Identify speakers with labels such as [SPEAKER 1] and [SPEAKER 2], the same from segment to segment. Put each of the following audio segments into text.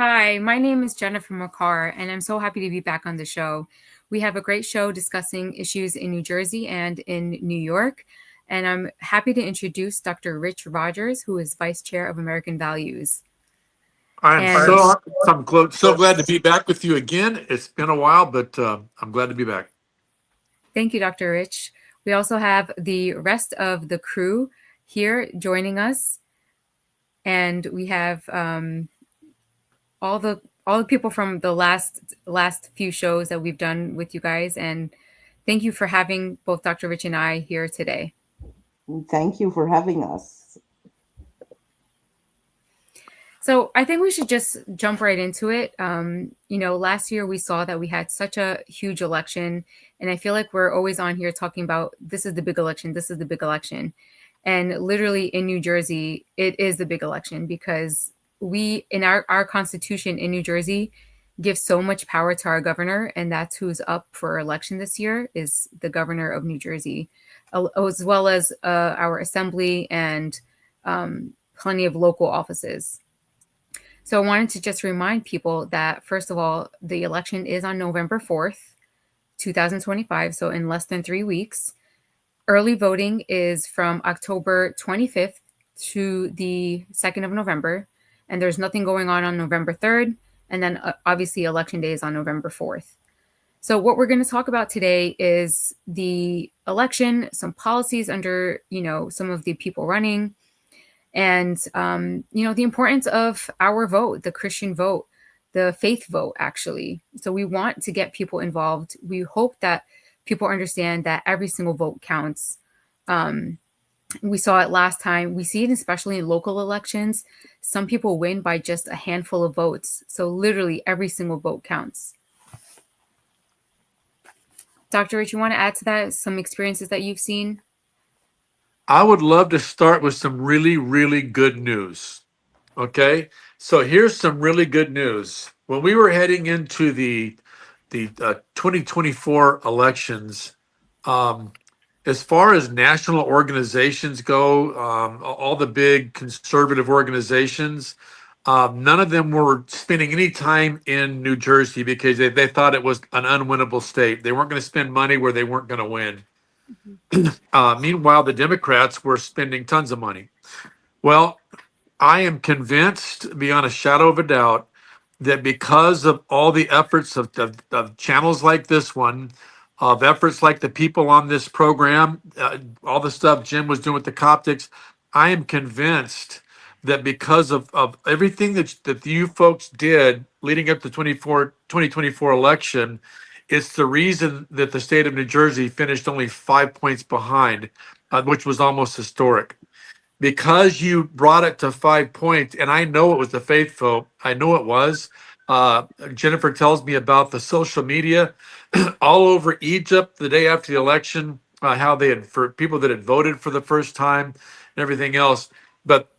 [SPEAKER 1] Hi, my name is Jennifer Makar, and I'm so happy to be back on the show. We have a great show discussing issues in New Jersey and in New York, and I'm happy to introduce Dr. Rich Rogers, who is Vice Chair of American Values.
[SPEAKER 2] I'm
[SPEAKER 1] And
[SPEAKER 2] so glad to be back with you again. It's been a while, but I'm glad to be back.
[SPEAKER 1] thank you, Dr. Rich. We also have the rest of the crew here joining us, and we have all the people from the last few shows that we've done with you guys, and thank you for having both Dr. Rich and I here today.
[SPEAKER 3] Thank you for having us.
[SPEAKER 1] So I think we should just jump right into it. Last year we saw that we had such a huge election, and I feel like we're always on here talking about this is the big election, this is the big election. And literally in New Jersey, it is the big election because we, in our Constitution in New Jersey, give so much power to our governor, and that's who's up for election this year is the governor of New Jersey, as well as our assembly and plenty of local offices. So I wanted to just remind people that, first of all, the election is on November 4th, 2025, so in less than 3 weeks. Early voting is from October 25th to the 2nd of November, and there's nothing going on November 3rd, and then obviously Election Day is on November 4th. So what we're going to talk about today is the election, some policies under, some of the people running, and the importance of our vote, the Christian vote, the faith vote, actually. So we want to get people involved. We hope that people understand that every single vote counts. We saw it last time. We see it especially in local elections. Some people win by just a handful of votes. So literally every single vote counts. Dr. Rich, you want to add to that some experiences that you've seen?
[SPEAKER 2] I would love to start with some really, really good news. Okay, so here's some really good news. When we were heading into the 2024 elections, as far as national organizations go, all the big conservative organizations, none of them were spending any time in New Jersey because they thought it was an unwinnable state. They weren't going to spend money where they weren't going to win. Meanwhile, the Democrats were spending tons of money. Well, I am convinced beyond a shadow of a doubt that because of all the efforts of channels like this one, of efforts like the people on this program, all the stuff Jim was doing with the Coptics, I am convinced that because of everything that you folks did leading up to 2024 election, it's the reason that the state of New Jersey finished only 5 points behind, which was almost historic. Because you brought it to 5 points, and I know it was the faith vote. I know it was. Jennifer tells me about the social media all over Egypt the day after the election, how they had, for people that had voted for the first time and everything else. But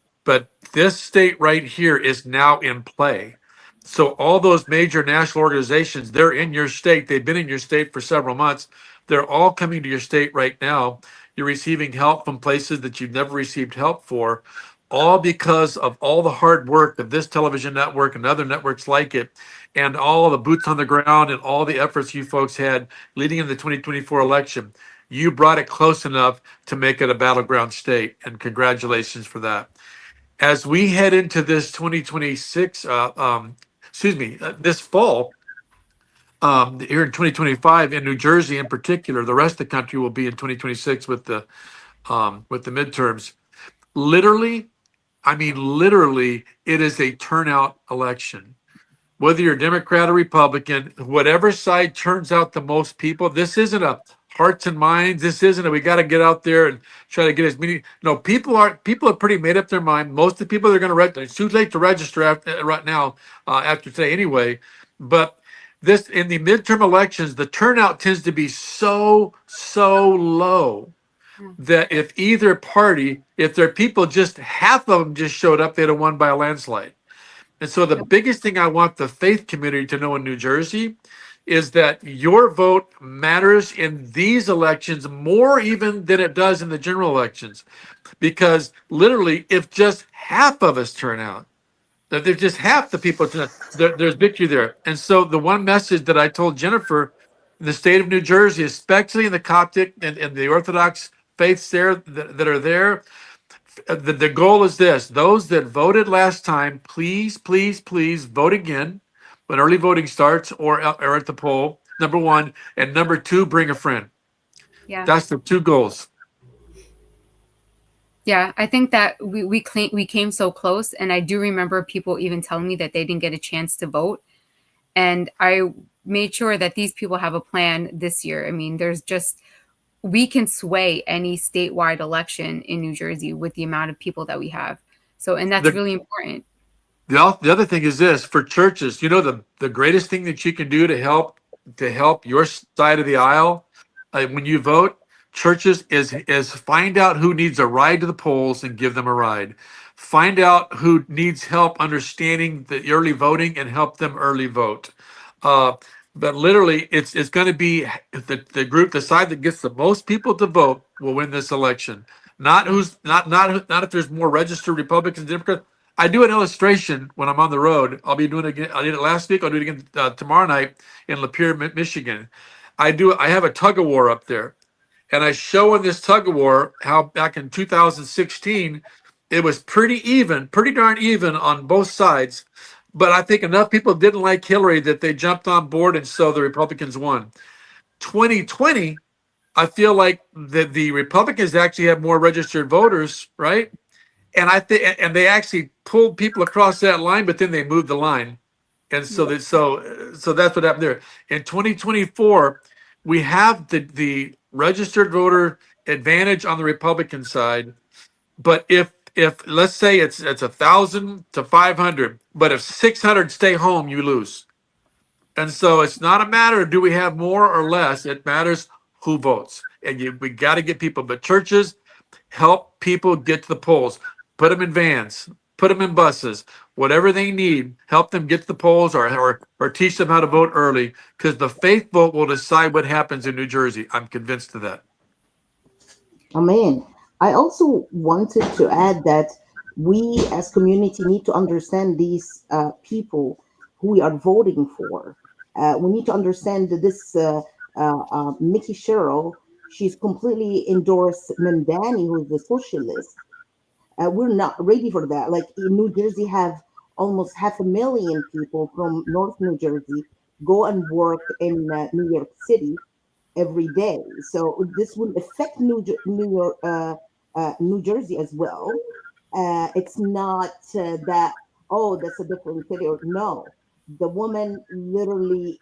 [SPEAKER 2] this state right here is now in play. So all those major national organizations, they're in your state. They've been in your state for several months. They're all coming to your state right now. You're receiving help from places that you've never received help for, all because of all the hard work of this television network and other networks like it, and all the boots on the ground and all the efforts you folks had leading into the 2024 election. You brought it close enough to make it a battleground state, and congratulations for that. As we head into this 2026, this fall, here in 2025 in New Jersey in particular, the rest of the country will be in 2026 with the midterms. Literally, it is a turnout election. Whether you're Democrat or Republican, whatever side turns out the most people, this isn't a hearts and minds. This isn't a we got to get out there and try to get as many. No, people have pretty made up their mind. Most of the people they're going to register. It's too late to register right now after today anyway. But this in the midterm elections, the turnout tends to be so low that if either party, if their people just half of them just showed up, they'd have won by a landslide. And so the biggest thing I want the faith community to know in New Jersey is that your vote matters in these elections more even than it does in the general elections. Because literally, if just half of us turn out, that there's just half the people. There's victory there. And so the one message that I told Jennifer in the state of New Jersey, especially in the Coptic and the Orthodox faiths there that are there, the goal is this: those that voted last time, please, please, please vote again when early voting starts or at the poll. Number one, and number two, bring a friend.
[SPEAKER 1] Yeah.
[SPEAKER 2] That's the two goals.
[SPEAKER 1] Yeah, I think that we came so close, and I do remember people even telling me that they didn't get a chance to vote, and I made sure that these people have a plan this year. I mean, there's just we can sway any statewide election in New Jersey with the amount of people that we have. So, and that's
[SPEAKER 2] The
[SPEAKER 1] really important.
[SPEAKER 2] the other thing is this for churches. The greatest thing that you can do to help your side of the aisle when you vote, churches is find out who needs a ride to the polls and give them a ride. Find out who needs help understanding the early voting and help them early vote. Uh, but literally, it's going to be the side that gets the most people to vote will win this election. Not who's not if there's more registered Republicans and Democrats. I do an illustration when I'm on the road. I'll be doing it again. I did it last week. I'll do it again tomorrow night in Lapeer, Michigan. I have a tug of war up there, and I show in this tug of war how back in 2016 it was pretty darn even on both sides. But I think enough people didn't like Hillary that they jumped on board, and so the Republicans won. 2020, I feel like the Republicans actually have more registered voters, right? And I think, and they actually pulled people across that line, but then they moved the line, and so
[SPEAKER 1] Yeah.
[SPEAKER 2] so that's what happened there. In 2024, we have the registered voter advantage on the Republican side, but if let's say it's 1,000 to 500, but if 600 stay home, you lose. And so it's not a matter of do we have more or less. It matters who votes, and we got to get people. But churches help people get to the polls. Put them in vans, put them in buses, whatever they need. Help them get to the polls, or teach them how to vote early, because the faith vote will decide what happens in New Jersey. I'm convinced of that.
[SPEAKER 3] Amen. I also wanted to add that we as community need to understand these people who we are voting for. We need to understand that this Mickey Sherrill, she's completely endorsed Mamdani, who's the socialist. We're not ready for that. Like in New Jersey, have almost 500,000 people from North New Jersey go and work in New York City every day. So this will affect New Jersey as well. It's not that, oh, that's a different city, or no. The woman literally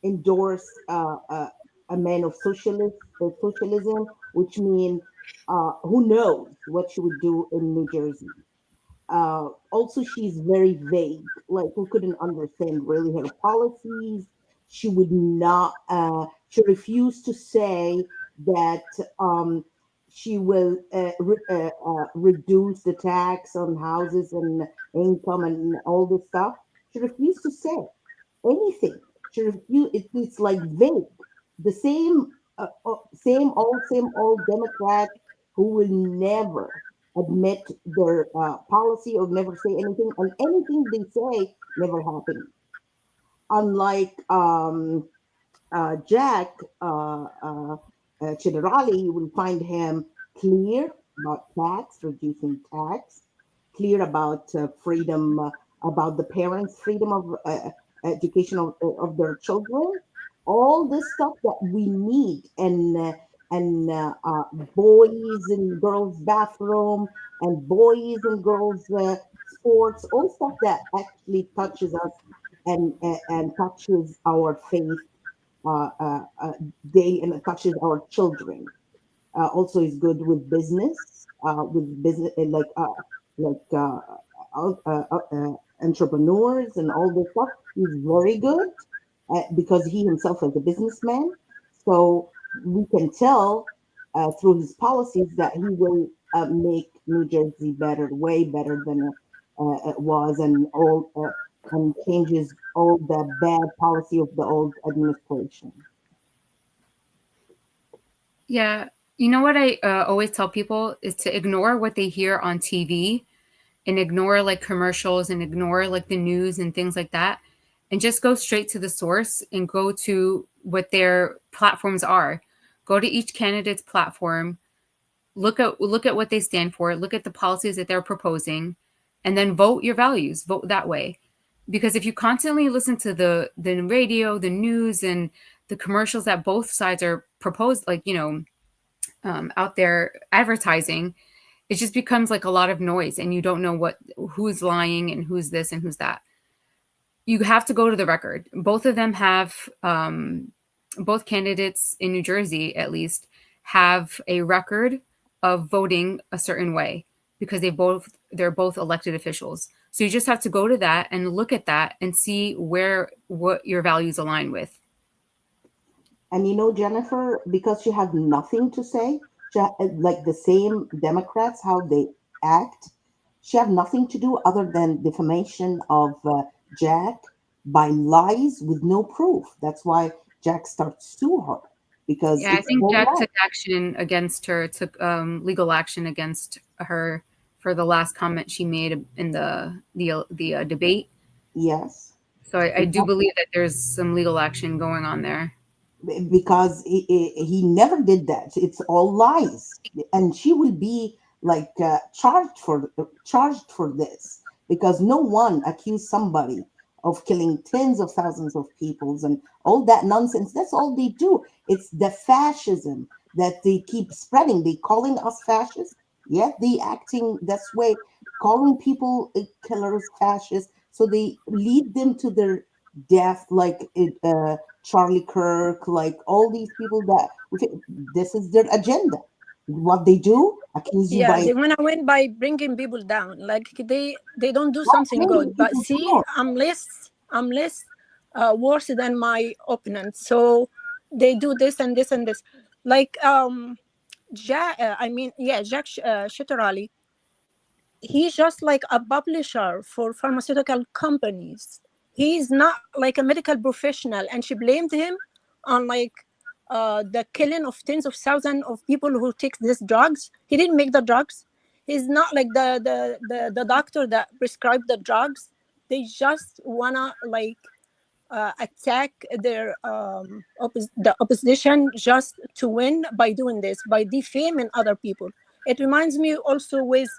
[SPEAKER 3] endorsed a man of socialism, which means who knows what she would do in New Jersey. Also, she's very vague. Like we couldn't understand really her policies. She would not. She refused to say that she will reduce the tax on houses and income and all this stuff. She refused to say anything. She refused. It's like vague. The same old Democrat who will never admit their policy or never say anything, and anything they say never happened. Unlike Jack Chidarali, you will find him clear about tax, reducing tax, clear about freedom, about the parents' freedom of education of their children, all this stuff that we need, and boys and girls bathroom and boys and girls sports, all stuff that actually touches us and touches our faith uh, uh, uh, day, and it touches our children. Also, is good with business like entrepreneurs and all this stuff. He's very good because he himself is a businessman. So we can tell through his policies that he will make New Jersey better, way better than it was, and changes all the bad policy of the old administration.
[SPEAKER 1] Yeah. You know what I always tell people is to ignore what they hear on TV and ignore like commercials and ignore like the news and things like that, and just go straight to the source and go to what their platforms are. Go to each candidate's platform, look at what they stand for, look at the policies that they're proposing, and then vote your values. Vote that way. Because if you constantly listen to the radio, the news, and the commercials that both sides are proposed, like out there advertising, it just becomes like a lot of noise, and you don't know who's lying and who's this and who's that. You have to go to the record. Both of them have, both candidates in New Jersey, at least, have a record of voting a certain way because they're both elected officials. So you just have to go to that and look at that and see what your values align with.
[SPEAKER 3] And Jennifer, because she had nothing to say, like the same Democrats, how they act, she had nothing to do other than defamation of Jack by lies with no proof. That's why Jack starts to sue her, because
[SPEAKER 1] Yeah, I
[SPEAKER 3] it's
[SPEAKER 1] think
[SPEAKER 3] all
[SPEAKER 1] Jack
[SPEAKER 3] lies.
[SPEAKER 1] took action against her, took legal action against her for the last comment she made in the debate.
[SPEAKER 3] Yes.
[SPEAKER 1] So I do believe that there's some legal action going on there.
[SPEAKER 3] Because he never did that. It's all lies, and she will be like charged for this, because no one accused somebody of killing tens of thousands of peoples and all that nonsense. That's all they do. It's the fascism that they keep spreading. They calling us fascists, yet they acting this way, calling people killers, fascists. So they lead them to their death, like Charlie Kirk, like all these people that, okay, this is their agenda. What they do, accuse you
[SPEAKER 4] Yeah,
[SPEAKER 3] by
[SPEAKER 4] they want to win by bringing people down. Like they don't do
[SPEAKER 3] not
[SPEAKER 4] something
[SPEAKER 3] bringing
[SPEAKER 4] good. But
[SPEAKER 3] people
[SPEAKER 4] see,
[SPEAKER 3] down.
[SPEAKER 4] I'm less worse than my opponent. So they do this and this and this. Like Jack Shitterali, he's just like a publisher for pharmaceutical companies. He's not like a medical professional, and she blamed him on like the killing of tens of thousands of people who take these drugs. He didn't make the drugs. He's not like the doctor that prescribed the drugs. They just wanna like attack the opposition just to win by doing this, by defaming other people. It reminds me also with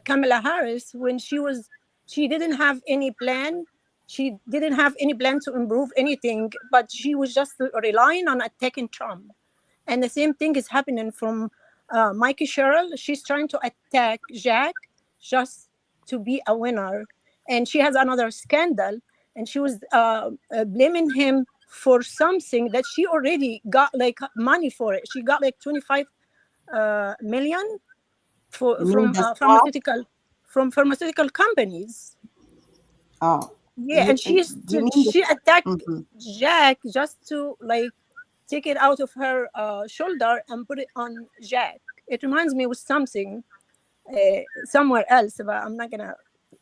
[SPEAKER 4] Kamala Harris, when she didn't have any plan. She didn't have any plan to improve anything, but she was just relying on attacking Trump. And the same thing is happening from Mikey Sherrill. She's trying to attack Jack just to be a winner. And she has another scandal, and she was blaming him for something that she already got like money for it. She got like 25 million
[SPEAKER 3] You mean the swap?
[SPEAKER 4] from pharmaceutical companies.
[SPEAKER 3] Oh,
[SPEAKER 4] Yeah, and
[SPEAKER 3] you mean the
[SPEAKER 4] she attacked
[SPEAKER 3] hmm
[SPEAKER 4] Jack just to like take it out of her shoulder and put it on Jack. It reminds me of something somewhere else, but I'm not gonna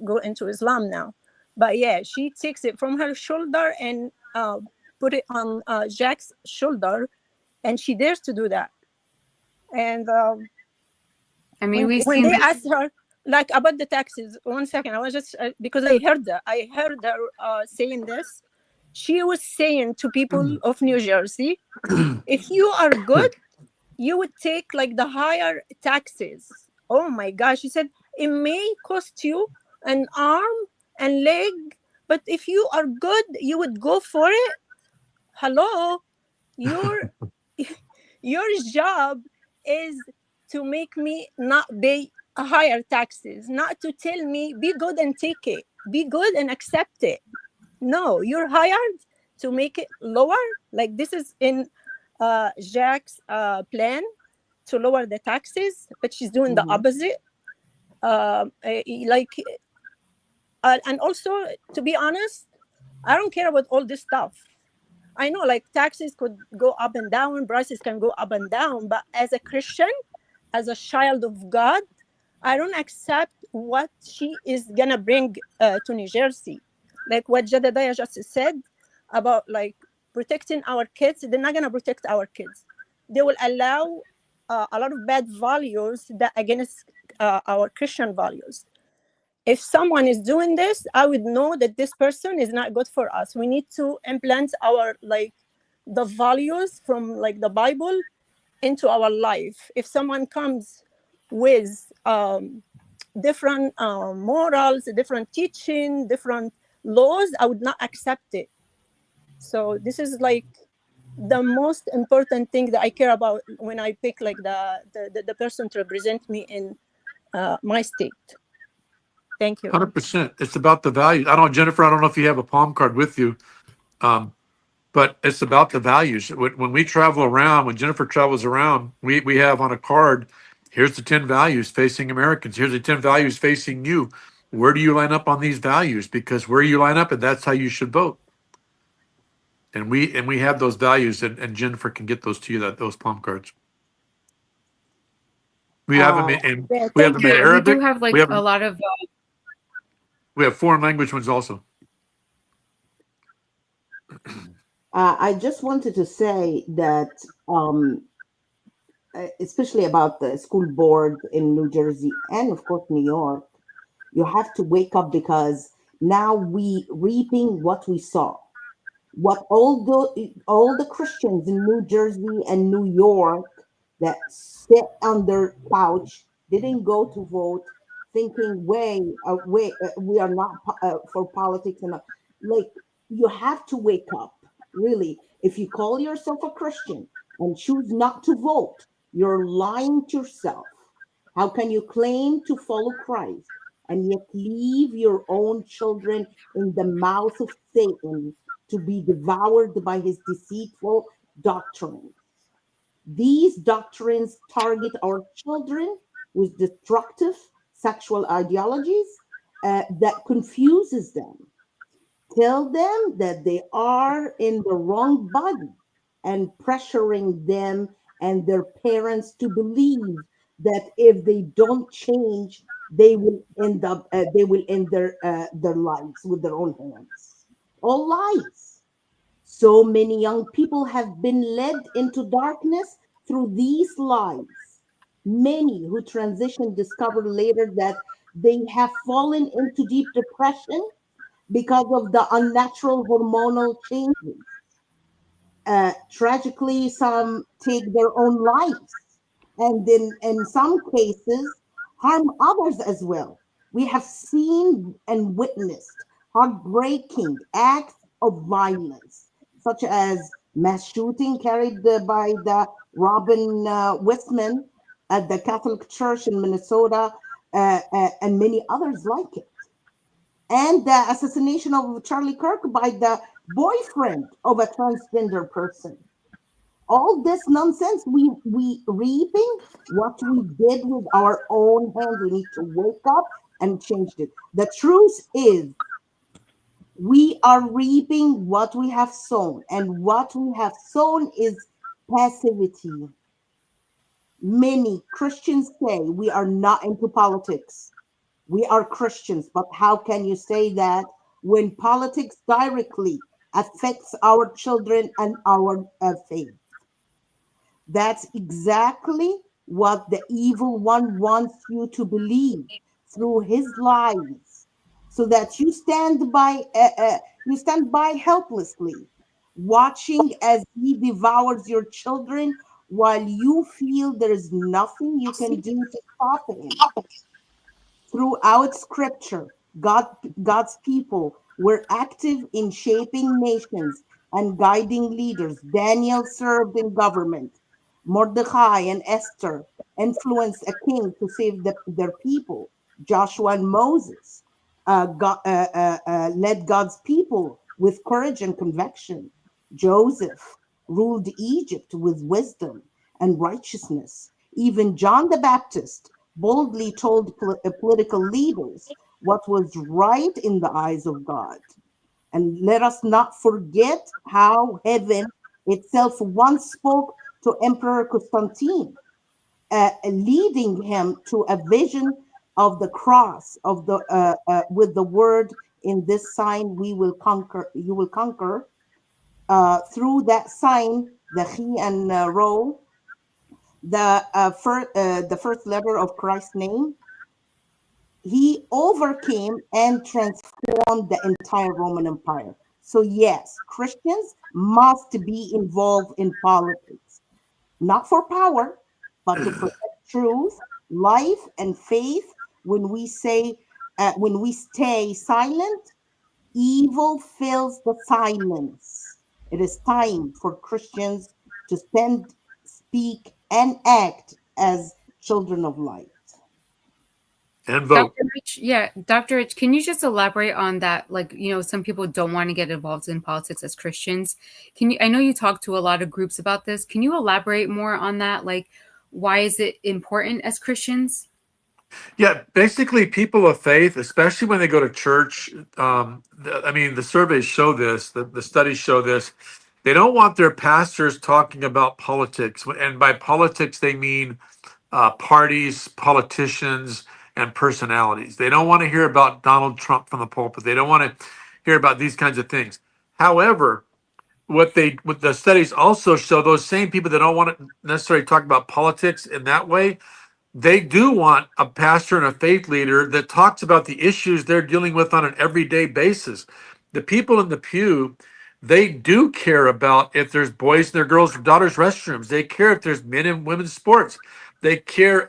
[SPEAKER 4] go into Islam now. But yeah, she takes it from her shoulder and put it on Jack's shoulder, and she dares to do that. And
[SPEAKER 1] I mean, we've
[SPEAKER 4] when
[SPEAKER 1] seen
[SPEAKER 4] they
[SPEAKER 1] this.
[SPEAKER 4] asked her like about the taxes, one second, I was just because I heard her saying this. She was saying to people of New Jersey, if you are good, you would take like the higher taxes. Oh my gosh. She said it may cost you an arm and leg, but if you are good, you would go for it. Hello, your your job is to make me not pay higher taxes, not to tell me be good and take it, be good and accept it. No, you're hired to make it lower. Like this is in Jack's plan to lower the taxes, but she's doing the
[SPEAKER 3] hmm
[SPEAKER 4] opposite. Like, and also, to be honest, I don't care about all this stuff. I know like taxes could go up and down, prices can go up and down, but as a Christian, as a child of God, I don't accept what she is gonna bring to New Jersey. Like what Jedediah just said about like protecting our kids, they're not gonna protect our kids. They will allow a lot of bad values that against our Christian values. if someone is doing this, I would know that this person is not good for us. We need to implant our like the values from like the Bible into our life. If someone comes with different morals, different teaching, different laws, I would not accept it. So this is like the most important thing that I care about when I pick like the person to represent me in my state. Thank you.
[SPEAKER 2] 100%. It's about the values. I don't know, Jennifer, I don't know if you have a palm card with you, um, but it's about the values. When we travel around, when Jennifer travels around, we have on a card, here's the 10 values facing Americans. Here's the 10 values facing you. Where do you line up on these values? Because where you line up, and that's how you should vote. And we have those values, and Jennifer can get those to you, those palm cards. We have them
[SPEAKER 3] Uh,
[SPEAKER 2] in
[SPEAKER 4] Yeah,
[SPEAKER 2] we have
[SPEAKER 4] thank
[SPEAKER 2] them in
[SPEAKER 1] Yeah,
[SPEAKER 4] you.
[SPEAKER 1] we do
[SPEAKER 2] Arabic.
[SPEAKER 1] have
[SPEAKER 2] We
[SPEAKER 1] like
[SPEAKER 2] have
[SPEAKER 1] a lot of
[SPEAKER 2] we have foreign language ones also.
[SPEAKER 3] I just wanted to say that, especially about the school board in New Jersey and, of course, New York, you have to wake up because now we reaping what we saw. What all the Christians in New Jersey and New York that sit on their couch didn't go to vote, thinking, we are not for politics." And like, you have to wake up, really. If you call yourself a Christian and choose not to vote, you're lying to yourself. How can you claim to follow Christ and yet leave your own children in the mouth of Satan to be devoured by his deceitful doctrines? These doctrines target our children with destructive sexual ideologies that confuses them. Tell them that they are in the wrong body, and pressuring them and their parents to believe that if they don't change, they will end their lives with their own hands. All lies. So many young people have been led into darkness through these lies. Many who transition discover later that they have fallen into deep depression because of the unnatural hormonal changes. Tragically, some take their own lives, and then in some cases, harm others as well. We have seen and witnessed heartbreaking acts of violence, such as mass shooting carried by the Robin Westman at the Catholic Church in Minnesota, and many others like it, and the assassination of Charlie Kirk by the boyfriend of a transgender person. All this nonsense, we reaping what we did with our own hands. We need to wake up and change it. The truth is, we are reaping what we have sown, and what we have sown is passivity. Many Christians say we are not into politics. We are Christians, but how can you say that when politics directly affects our children and our faith? That's exactly what the evil one wants you to believe through his lies, so that you stand by helplessly, watching as he devours your children while you feel there is nothing you can do to stop him. Throughout scripture, God's people were active in shaping nations and guiding leaders. Daniel served in government. Mordecai and Esther influenced a king to save their people. Joshua and Moses led God's people with courage and conviction. Joseph ruled Egypt with wisdom and righteousness. Even John the Baptist boldly told political leaders what was right in the eyes of God. And let us not forget how heaven itself once spoke to Emperor Constantine, leading him to a vision of the cross of the with the word, "In this sign we will conquer. You will conquer." Through that sign, the he and ro, the first letter of Christ's name, He overcame and transformed the entire Roman Empire. So, yes, Christians must be involved in politics, not for power, but to protect truth, life, and faith. When we stay silent, evil fills the silence. It is time for Christians to stand, speak, and act as children of light.
[SPEAKER 2] And vote.
[SPEAKER 1] Dr. Rich, yeah, Dr. Rich, can you just elaborate on that? Like, some people don't want to get involved in politics as Christians. I know you talk to a lot of groups about this. Can you elaborate more on that? Like, why is it important as Christians?
[SPEAKER 2] Yeah, basically, people of faith, especially when they go to church, I mean, the surveys show this, the studies show this. They don't want their pastors talking about politics. And by politics, they mean parties, politicians, and personalities. They don't want to hear about Donald Trump from the pulpit. They don't want to hear about these kinds of things. However, what the studies also show, those same people that don't want to necessarily talk about politics in that way, they do want a pastor and a faith leader that talks about the issues they're dealing with on an everyday basis. The people in the pew, they do care about if there's boys in their girls or daughters' restrooms. They care if there's men and women's sports. They care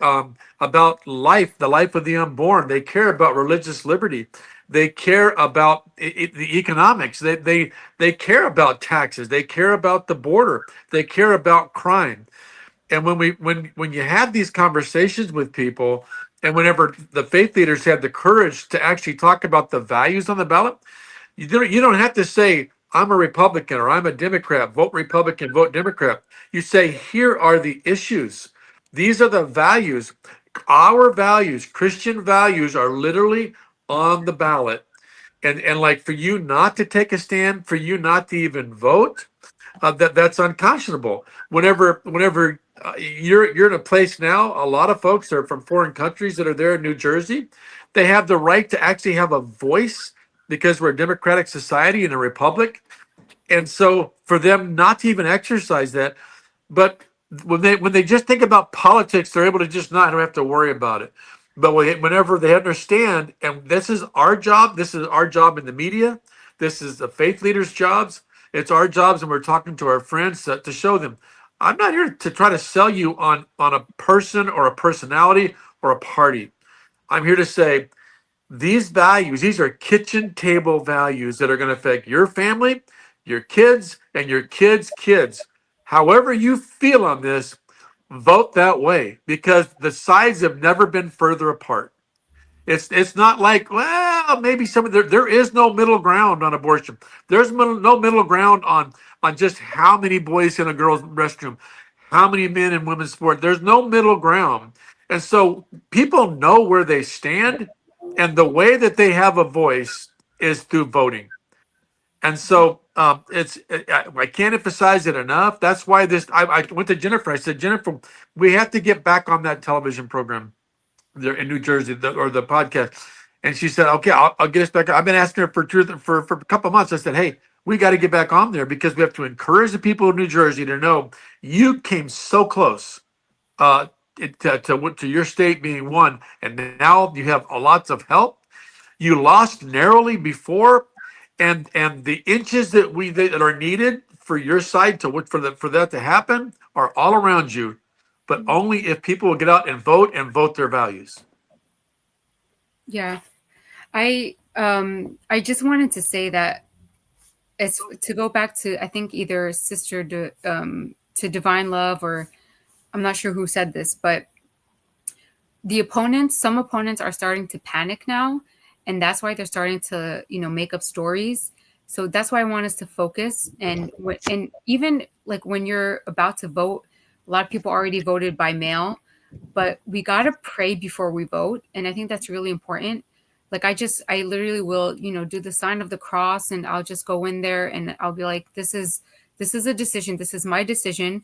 [SPEAKER 2] about life, the life of the unborn. They care about religious liberty. They care about the economics. They care about taxes. They care about the border. They care about crime. And when you have these conversations with people, and whenever the faith leaders have the courage to actually talk about the values on the ballot, you don't have to say I'm a Republican or I'm a Democrat, vote Republican, vote Democrat. You say here are the issues. These are the values. Our values, Christian values, are literally on the ballot. And like, for you not to take a stand, for you not to even vote, that's unconscionable. Whenever you're in a place now, a lot of folks are from foreign countries that are there in New Jersey. They have the right to actually have a voice because we're a democratic society and a republic. And so for them not to even exercise that, but when they just think about politics, they're able to just not don't have to worry about it. But whenever they understand, and this is our job in the media, this is the faith leaders' jobs, it's our jobs, and we're talking to our friends to show them, I'm not here to try to sell you on a person or a personality or a party. I'm here to say these values, these are kitchen table values that are going to affect your family, your kids, and your kids' kids. However you feel on this, vote that way because the sides have never been further apart. It's not like, well, maybe there is no middle ground on abortion. There's no middle ground on just how many boys in a girl's restroom, how many men in women's sport. There's no middle ground. And so people know where they stand, and the way that they have a voice is through voting. And so I can't emphasize it enough. That's why I went to Jennifer. I said, Jennifer, we have to get back on that television program there in New Jersey, or the podcast. And she said, okay, I'll get us back. I've been asking her for a couple of months. I said, hey, we got to get back on there because we have to encourage the people of New Jersey to know you came so close uh, to your state being one, and now you have lots of help. You lost narrowly before, and the inches that are needed for your side for that to happen are all around you, but only if people will get out and vote their values.
[SPEAKER 1] Yeah. I just wanted to say that, it's to go back to, I think, either to Divine Love, or I'm not sure who said this, but some opponents are starting to panic now, and that's why they're starting to, make up stories. So that's why I want us to focus. And even like when you're about to vote, a lot of people already voted by mail, but we got to pray before we vote. And I think that's really important. Like, I literally will, do the sign of the cross, and I'll just go in there and I'll be like, this is a decision. This is my decision.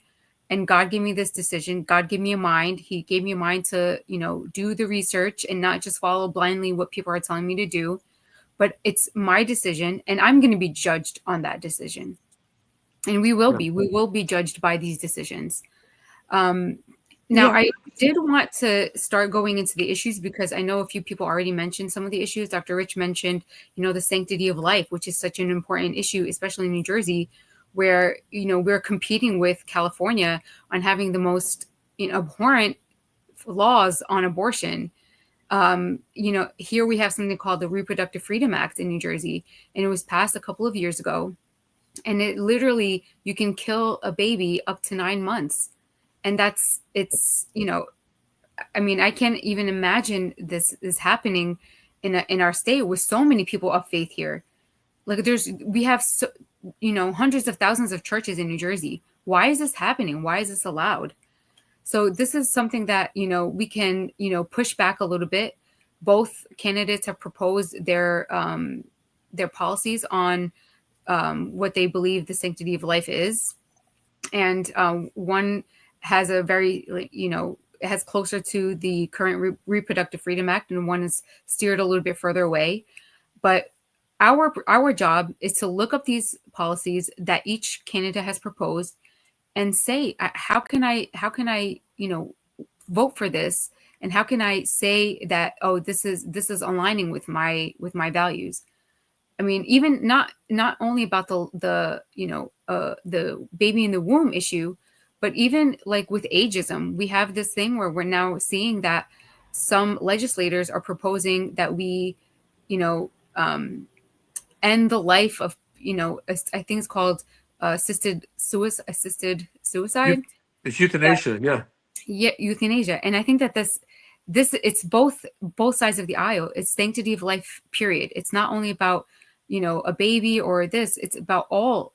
[SPEAKER 1] And God gave me this decision. God gave me a mind. He gave me a mind to, do the research and not just follow blindly what people are telling me to do. But it's my decision, and I'm going to be judged on that decision. And we will be judged by these decisions. Now,
[SPEAKER 4] Yeah.
[SPEAKER 1] I did want to start going into the issues because I know a few people already mentioned some of the issues. Dr. Rich mentioned, the sanctity of life, which is such an important issue, especially in New Jersey, where, we're competing with California on having the most, abhorrent laws on abortion. Here we have something called the Reproductive Freedom Act in New Jersey, and it was passed a couple of years ago. And it literally, you can kill a baby up to 9 months. And I can't even imagine this is happening in our state with so many people of faith here. Like we have hundreds of thousands of churches in New Jersey. Why is this happening? Why is this allowed? So this is something that we can push back a little bit. Both candidates have proposed their policies on what they believe the sanctity of life is, and one has a very it has closer to the current Reproductive Freedom Act, and one is steered a little bit further away. But our job is to look up these policies that each candidate has proposed and say, how can I vote for this, and how can I say that, oh, this is aligning with my values. I mean, even not only about the baby in the womb issue, but even like with ageism, we have this thing where we're now seeing that some legislators are proposing that we, end the life of, I think it's called assisted suicide.
[SPEAKER 2] It's euthanasia. Yeah.
[SPEAKER 1] Yeah, euthanasia. And I think that this it's both sides of the aisle. It's sanctity of life, period. It's not only about a baby or this. It's about all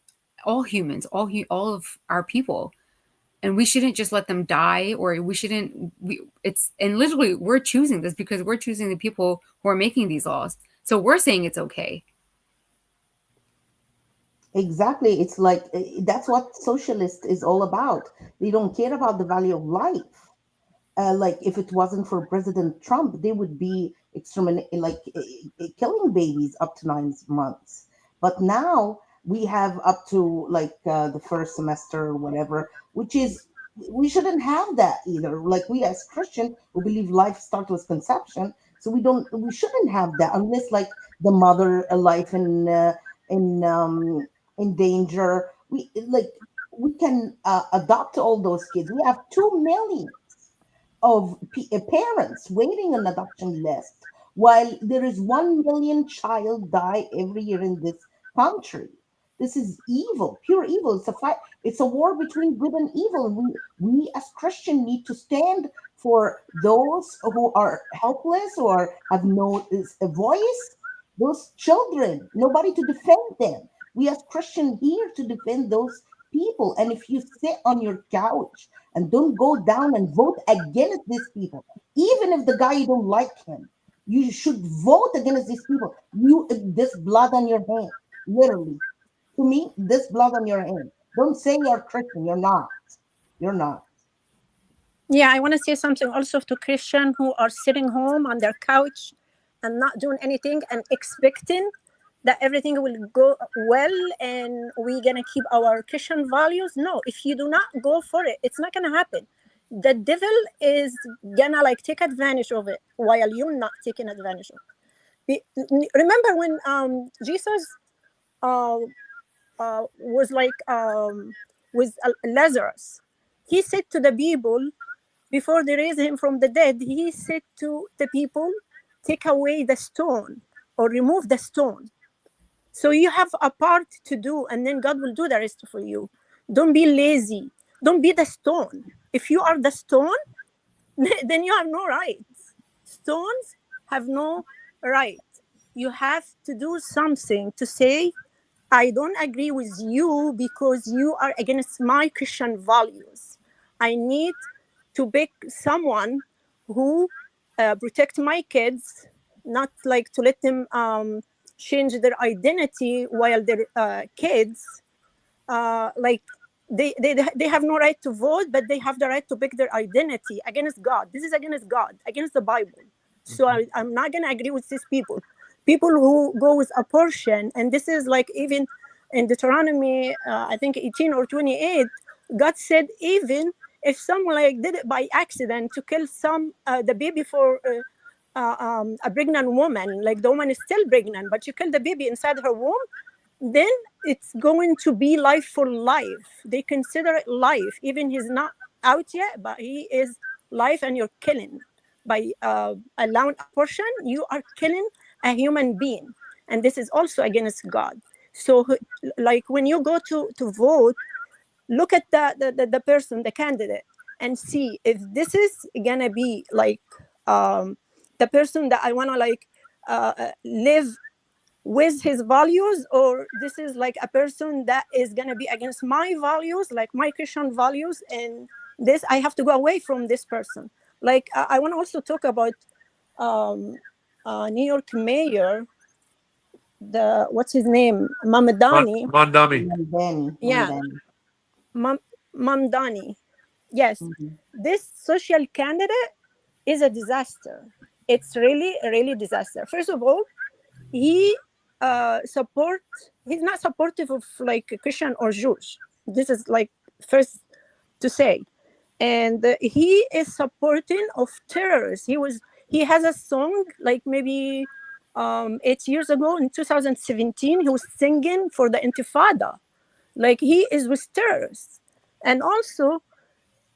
[SPEAKER 1] humans, all of our people. And we shouldn't just let them die, or and literally we're choosing this because we're choosing the people who are making these laws. So we're saying it's okay.
[SPEAKER 3] Exactly. It's like that's what socialist is all about. They don't care about the value of life. Like if it wasn't for President Trump, they would be killing babies up to 9 months. But now we have up to the first semester or whatever, which is we shouldn't have that either. Like we as Christian, we believe life starts with conception, so we shouldn't have that unless the mother life in in danger. We can adopt all those kids. We have 2 million of parents waiting on adoption list, while there is 1 million child die every year in this country. This is evil, pure evil. It's a fight. It's a war between good and evil. And we as Christian need to stand for those who are helpless or have no a voice. Those children, nobody to defend them. We as Christian here to defend those people. And if you sit on your couch and don't go down and vote against these people, even if the guy you don't like him, you should vote against these people. This blood on your hand, literally. To me, this blood on your hand. Don't say you're Christian. You're not. You're not.
[SPEAKER 4] Yeah, I want to say something also to Christians who are sitting home on their couch and not doing anything and expecting that everything will go well and we're going to keep our Christian values. No, if you do not go for it, it's not going to happen. The devil is going to take advantage of it while you're not taking advantage of it. Remember when Jesus was with Lazarus, he said to the people, before they raised him from the dead, he said to the people, take away the stone or remove the stone. So you have a part to do, and then God will do the rest for you. Don't be lazy. Don't be the stone. If you are the stone, then you have no rights. Stones have no right. You have to do something to say, I don't agree with you because you are against my Christian values. I need to pick someone who protect my kids, not to let them change their identity while they're kids. They have no right to vote, but they have the right to pick their identity against God. This is against God, against the Bible. So I'm not going to agree with these people. People who go with abortion, and this is even in Deuteronomy, I think 18 or 28, God said, even if someone like did it by accident to kill the baby for a pregnant woman, like the woman is still pregnant, but you kill the baby inside her womb, then it's going to be life for life. They consider it life, even he's not out yet, but he is life, and you're killing by allowing abortion. You are killing a human being, and this is also against God. So, like when you go to vote, look at the person, the candidate, and see if this is gonna be like the person that I want to like live with his values, or this is like a person that is going to be against my values, like my Christian values, and this I have to go away from this person. Like I want to also talk about um, New York mayor, the what's his name, Mamdani.
[SPEAKER 2] Mondami.
[SPEAKER 3] Mamdani,
[SPEAKER 4] Yeah,
[SPEAKER 3] Mamdani.
[SPEAKER 4] Mamdani. Yes,
[SPEAKER 3] Mhm.
[SPEAKER 4] this social candidate is a disaster. It's really, really disaster. First of all, he support he's not supportive of like Christian or Jewish. This is like first to say. And he is supporting of terrorists. He has a song like maybe 8 years ago in 2017. He was singing for the Intifada. Like he is with terrorists. And also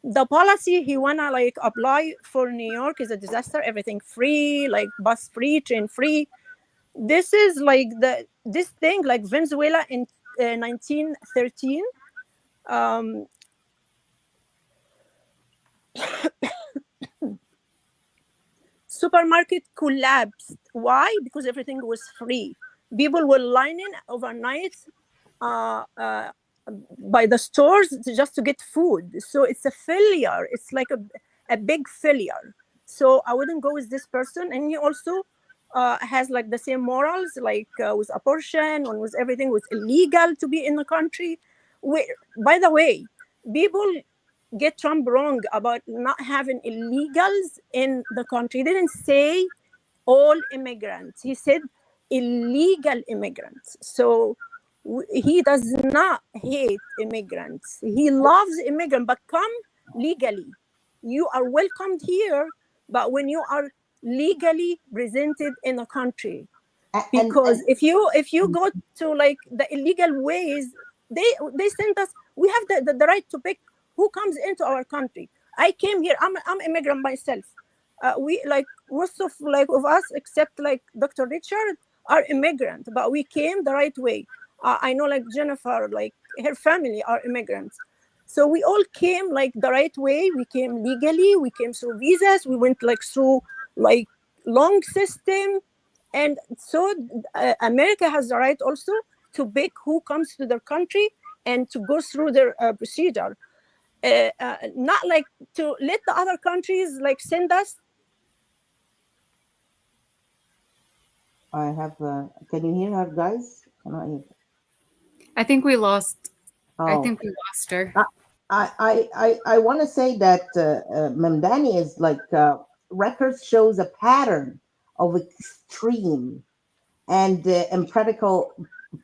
[SPEAKER 4] the policy he wanna like apply for New York is a disaster. Everything free, like bus free, train free. This is like this thing like Venezuela in 1913. Um, Supermarket collapsed. Why? Because everything was free. People were lining overnight uh, uh, by the stores just to get food. So it's a failure. It's like a big failure. So I wouldn't go with this person. And he also has like the same morals, like with abortion and with everything was illegal to be in the country. By the way, people get Trump wrong about not having illegals in the country. He didn't say all immigrants. He said illegal immigrants. So he does not hate immigrants. He loves immigrants, but come legally. You are welcomed here, but when you are legally presented in the country,
[SPEAKER 3] And
[SPEAKER 4] because if you go to like the illegal ways, they send us. We have the right to pick who comes into our country. I came here. I'm immigrant myself. We like most of us except like Dr. Richard are immigrant, but we came the right way. I know like Jennifer, like her family are immigrants. So we all came like the right way. We came legally. We came through visas. We went like through like long system. And so America has the right also to pick who comes to their country and to go through their procedure. Not like to let the other countries like send us.
[SPEAKER 3] I have. Can you hear her, guys? Cannot hear.
[SPEAKER 1] I think we lost. I
[SPEAKER 3] Oh,
[SPEAKER 1] think we lost her.
[SPEAKER 3] I I want to say that Mamdani is like records shows a pattern of extreme and impractical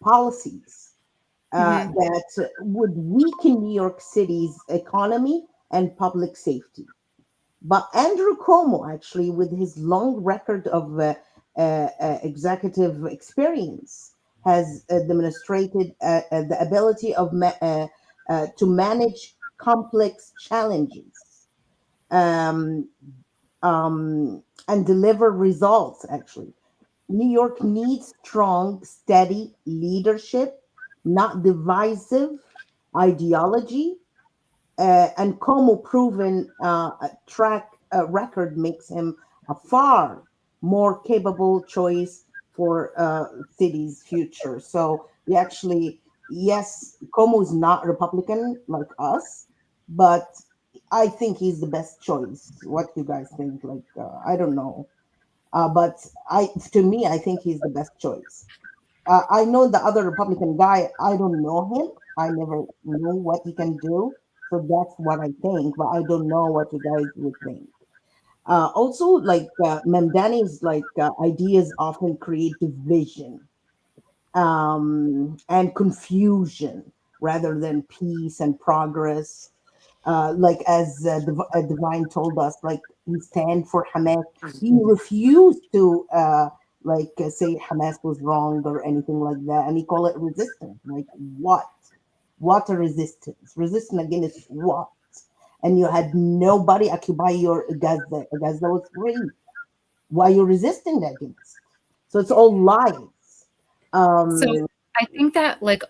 [SPEAKER 3] policies
[SPEAKER 1] Hmm.
[SPEAKER 3] that would weaken New York City's economy and public safety. But Andrew Cuomo, actually, with his long record of executive experience, has demonstrated the ability of to manage complex challenges um, and deliver results. Actually, New York needs strong, steady leadership, not divisive ideology, and Como proven track record makes him a far more capable choice for city's future. So we actually, yes, Como is not Republican like us, but I think he's the best choice. What you guys think? Like, I don't know, but to me, I think he's the best choice. I know the other Republican guy. I don't know him. I never know what he can do. So that's what I think, but I don't know what you guys would think. Also, like Memdani's like ideas often create division and confusion rather than peace and progress. like as Divine told us, like he stand for Hamas. He refused to say Hamas was wrong or anything like that, and he called it resistance. Like what? What a resistance? Resistance against what? And you had nobody occupy your Gaza. Gaza was free. Why you resisting against? So it's all lies.
[SPEAKER 1] So
[SPEAKER 3] Um,
[SPEAKER 1] I think that like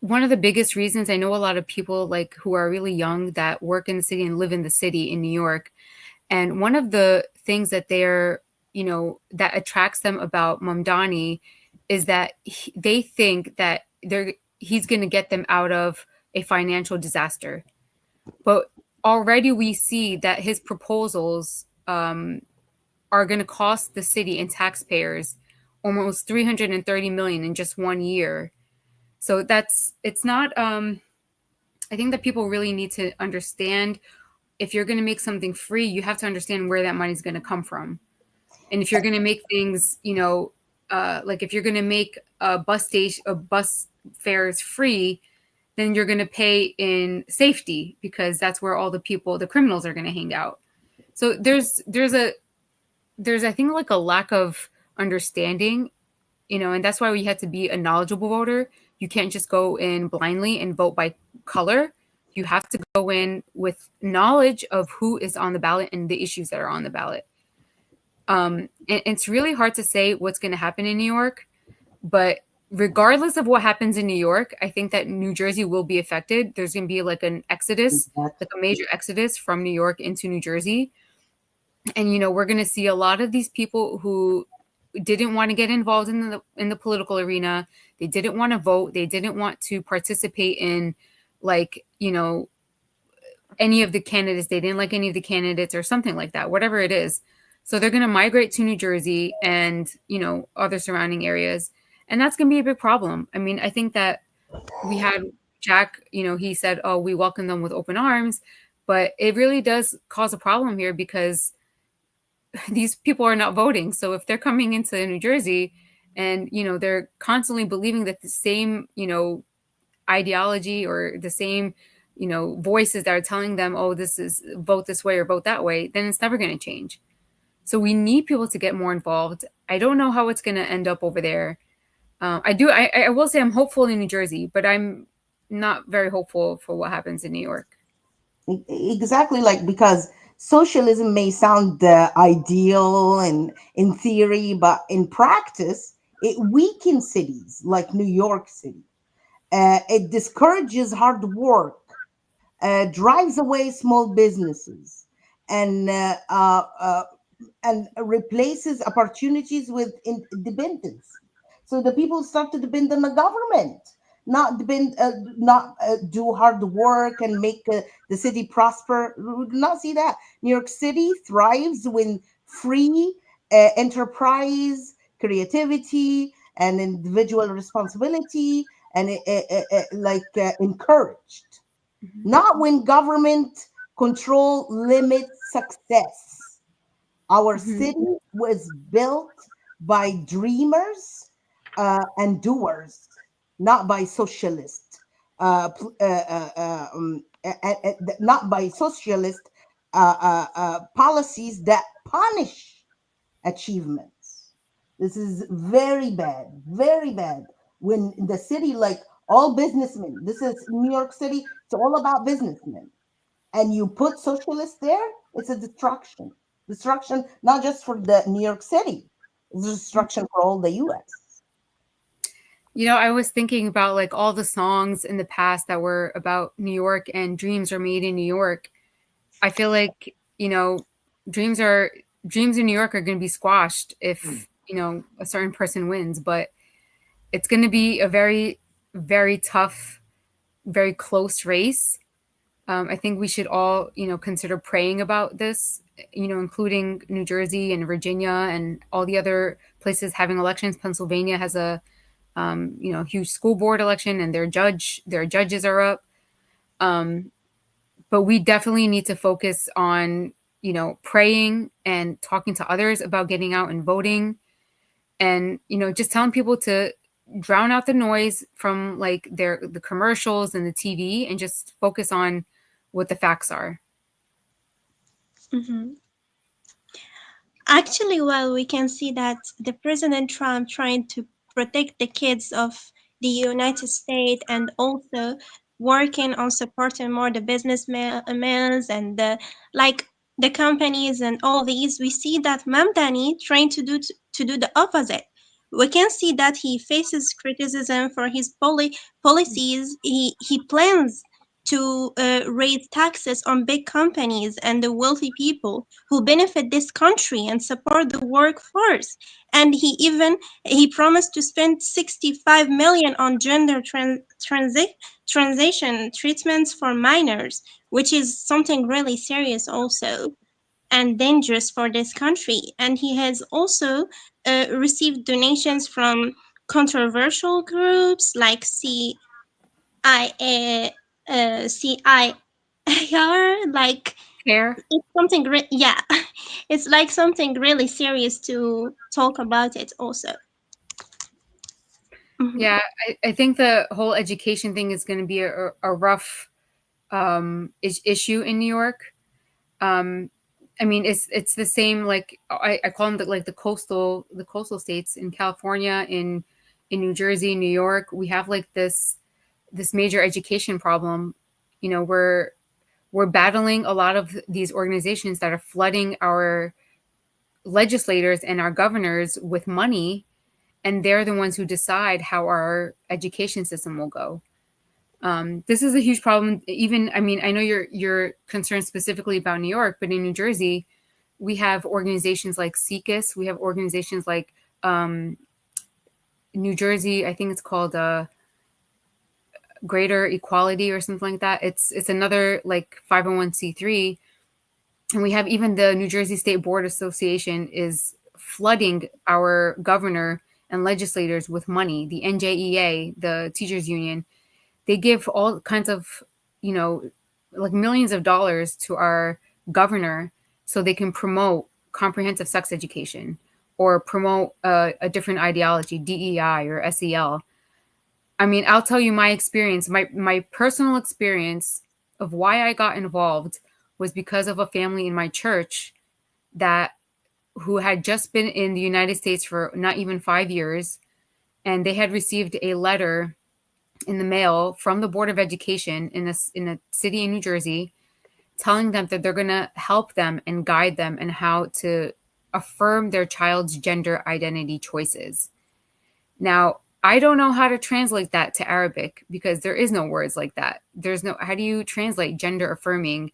[SPEAKER 1] one of the biggest reasons, I know a lot of people like who are really young that work in the city and live in the city in New York. And one of the things that they're, that attracts them about Mamdani is that they think that he's going to get them out of a financial disaster. But already we see that his proposals are going to cost the city and taxpayers almost 330 million in just 1 year. So it's not, I think that people really need to understand, if you're going to make something free, you have to understand where that money is going to come from. And if you're going to make things, like if you're going to make a bus fares free, then you're going to pay in safety, because that's where all the criminals are going to hang out. So there's I think like a lack of understanding, and that's why we had to be a knowledgeable voter. You can't just go in blindly and vote by color. You have to go in with knowledge of who is on the ballot and the issues that are on the ballot. And it's really hard to say what's going to happen in New York, but regardless of what happens in New York, I think that New Jersey will be affected. There's going to be like an exodus, like a major exodus from New York into New Jersey. And we're going to see a lot of these people who didn't want to get involved in the political arena. They didn't want to vote. They didn't want to participate in like, any of the candidates. They didn't like any of the candidates or something like that, whatever it is. So they're going to migrate to New Jersey and, other surrounding areas. And that's going to be a big problem. I mean, I think that we had Jack, he said, oh, we welcome them with open arms, but it really does cause a problem here because these people are not voting. So if they're coming into New Jersey and, they're constantly believing that the same, ideology or the same, voices that are telling them, oh, this is vote this way or vote that way, then it's never going to change. So we need people to get more involved. I don't know how it's going to end up over there. I will say I'm hopeful in New Jersey, but I'm not very hopeful for what happens in New York.
[SPEAKER 3] Exactly, like because socialism may sound ideal and in theory, but in practice, it weakens cities like New York City. It discourages hard work, drives away small businesses, and uh, uh, uh, and replaces opportunities with independence. So the people start to depend on the government, not do hard work and make the city prosper. We do not see that. New York City thrives when free enterprise, creativity, and individual responsibility, and encouraged.
[SPEAKER 1] Mm-hmm.
[SPEAKER 3] Not when government control limits success. Our
[SPEAKER 1] Mm-hmm.
[SPEAKER 3] city was built by dreamers and doers, not by socialists. Not by socialist policies that punish achievements. This is very bad, very bad. When the city, like all businessmen, this is New York City, it's all about businessmen, and you put socialists there, it's a destruction. Destruction not just for the New York City, it's destruction for all the US.
[SPEAKER 1] I was thinking about like all the songs in the past that were about New York and dreams are made in New York. I feel like, dreams are dreams in New York are going to be squashed if, a certain person wins, but it's going to be a very, very tough, very close race. I think we should all, consider praying about this, including New Jersey and Virginia and all the other places having elections. Pennsylvania has a, huge school board election, and their judges are up. But we definitely need to focus on, praying and talking to others about getting out and voting, and, just telling people to drown out the noise from like the commercials and the TV and just focus on what the facts are.
[SPEAKER 5] Mhm. Actually, well, we can see that the President Trump trying to protect the kids of the United States and also working on supporting more the businessmen and like the companies and all these. We see that Mamdani trying to do the opposite. We can see that he faces criticism for his policies. He plans to raise taxes on big companies and the wealthy people who benefit this country and support the workforce. And he promised to spend 65 million on gender transition treatments for minors, which is something really serious also and dangerous for this country. And he has also received donations from controversial groups like CIR, like
[SPEAKER 1] Care.
[SPEAKER 5] it's something yeah, it's like something really serious to talk about it also. Mhm.
[SPEAKER 1] Yeah, I think the whole education thing is going to be a rough issue in New York. I mean, it's the same, like I call them like the coastal states in California, in New Jersey, New York. We have like this major education problem. You know, we're battling a lot of these organizations that are flooding our legislators and our governors with money, and they're the ones who decide how our education system will go. This is a huge problem. Even, I mean, I know you're concerned specifically about New York, but in New Jersey, we have organizations like SECUS. We have organizations like New Jersey. I think it's called Greater Equality or something like that. It's another like 501c3, and we have even the New Jersey State Board Association is flooding our governor and legislators with money. The NJEA, the teachers union, they give all kinds of, you know, like millions of dollars to our governor so they can promote comprehensive sex education or promote a different ideology, DEI or SEL. I mean, I'll tell you my experience, my personal experience of why I got involved was because of a family in my church that who had just been in the United States for not even 5 years, and they had received a letter in the mail from the Board of Education in a city in New Jersey, telling them that they're going to help them and guide them in how to affirm their child's gender identity choices. Now, I don't know how to translate that to Arabic because there is no words like that. There's no, how do you translate gender affirming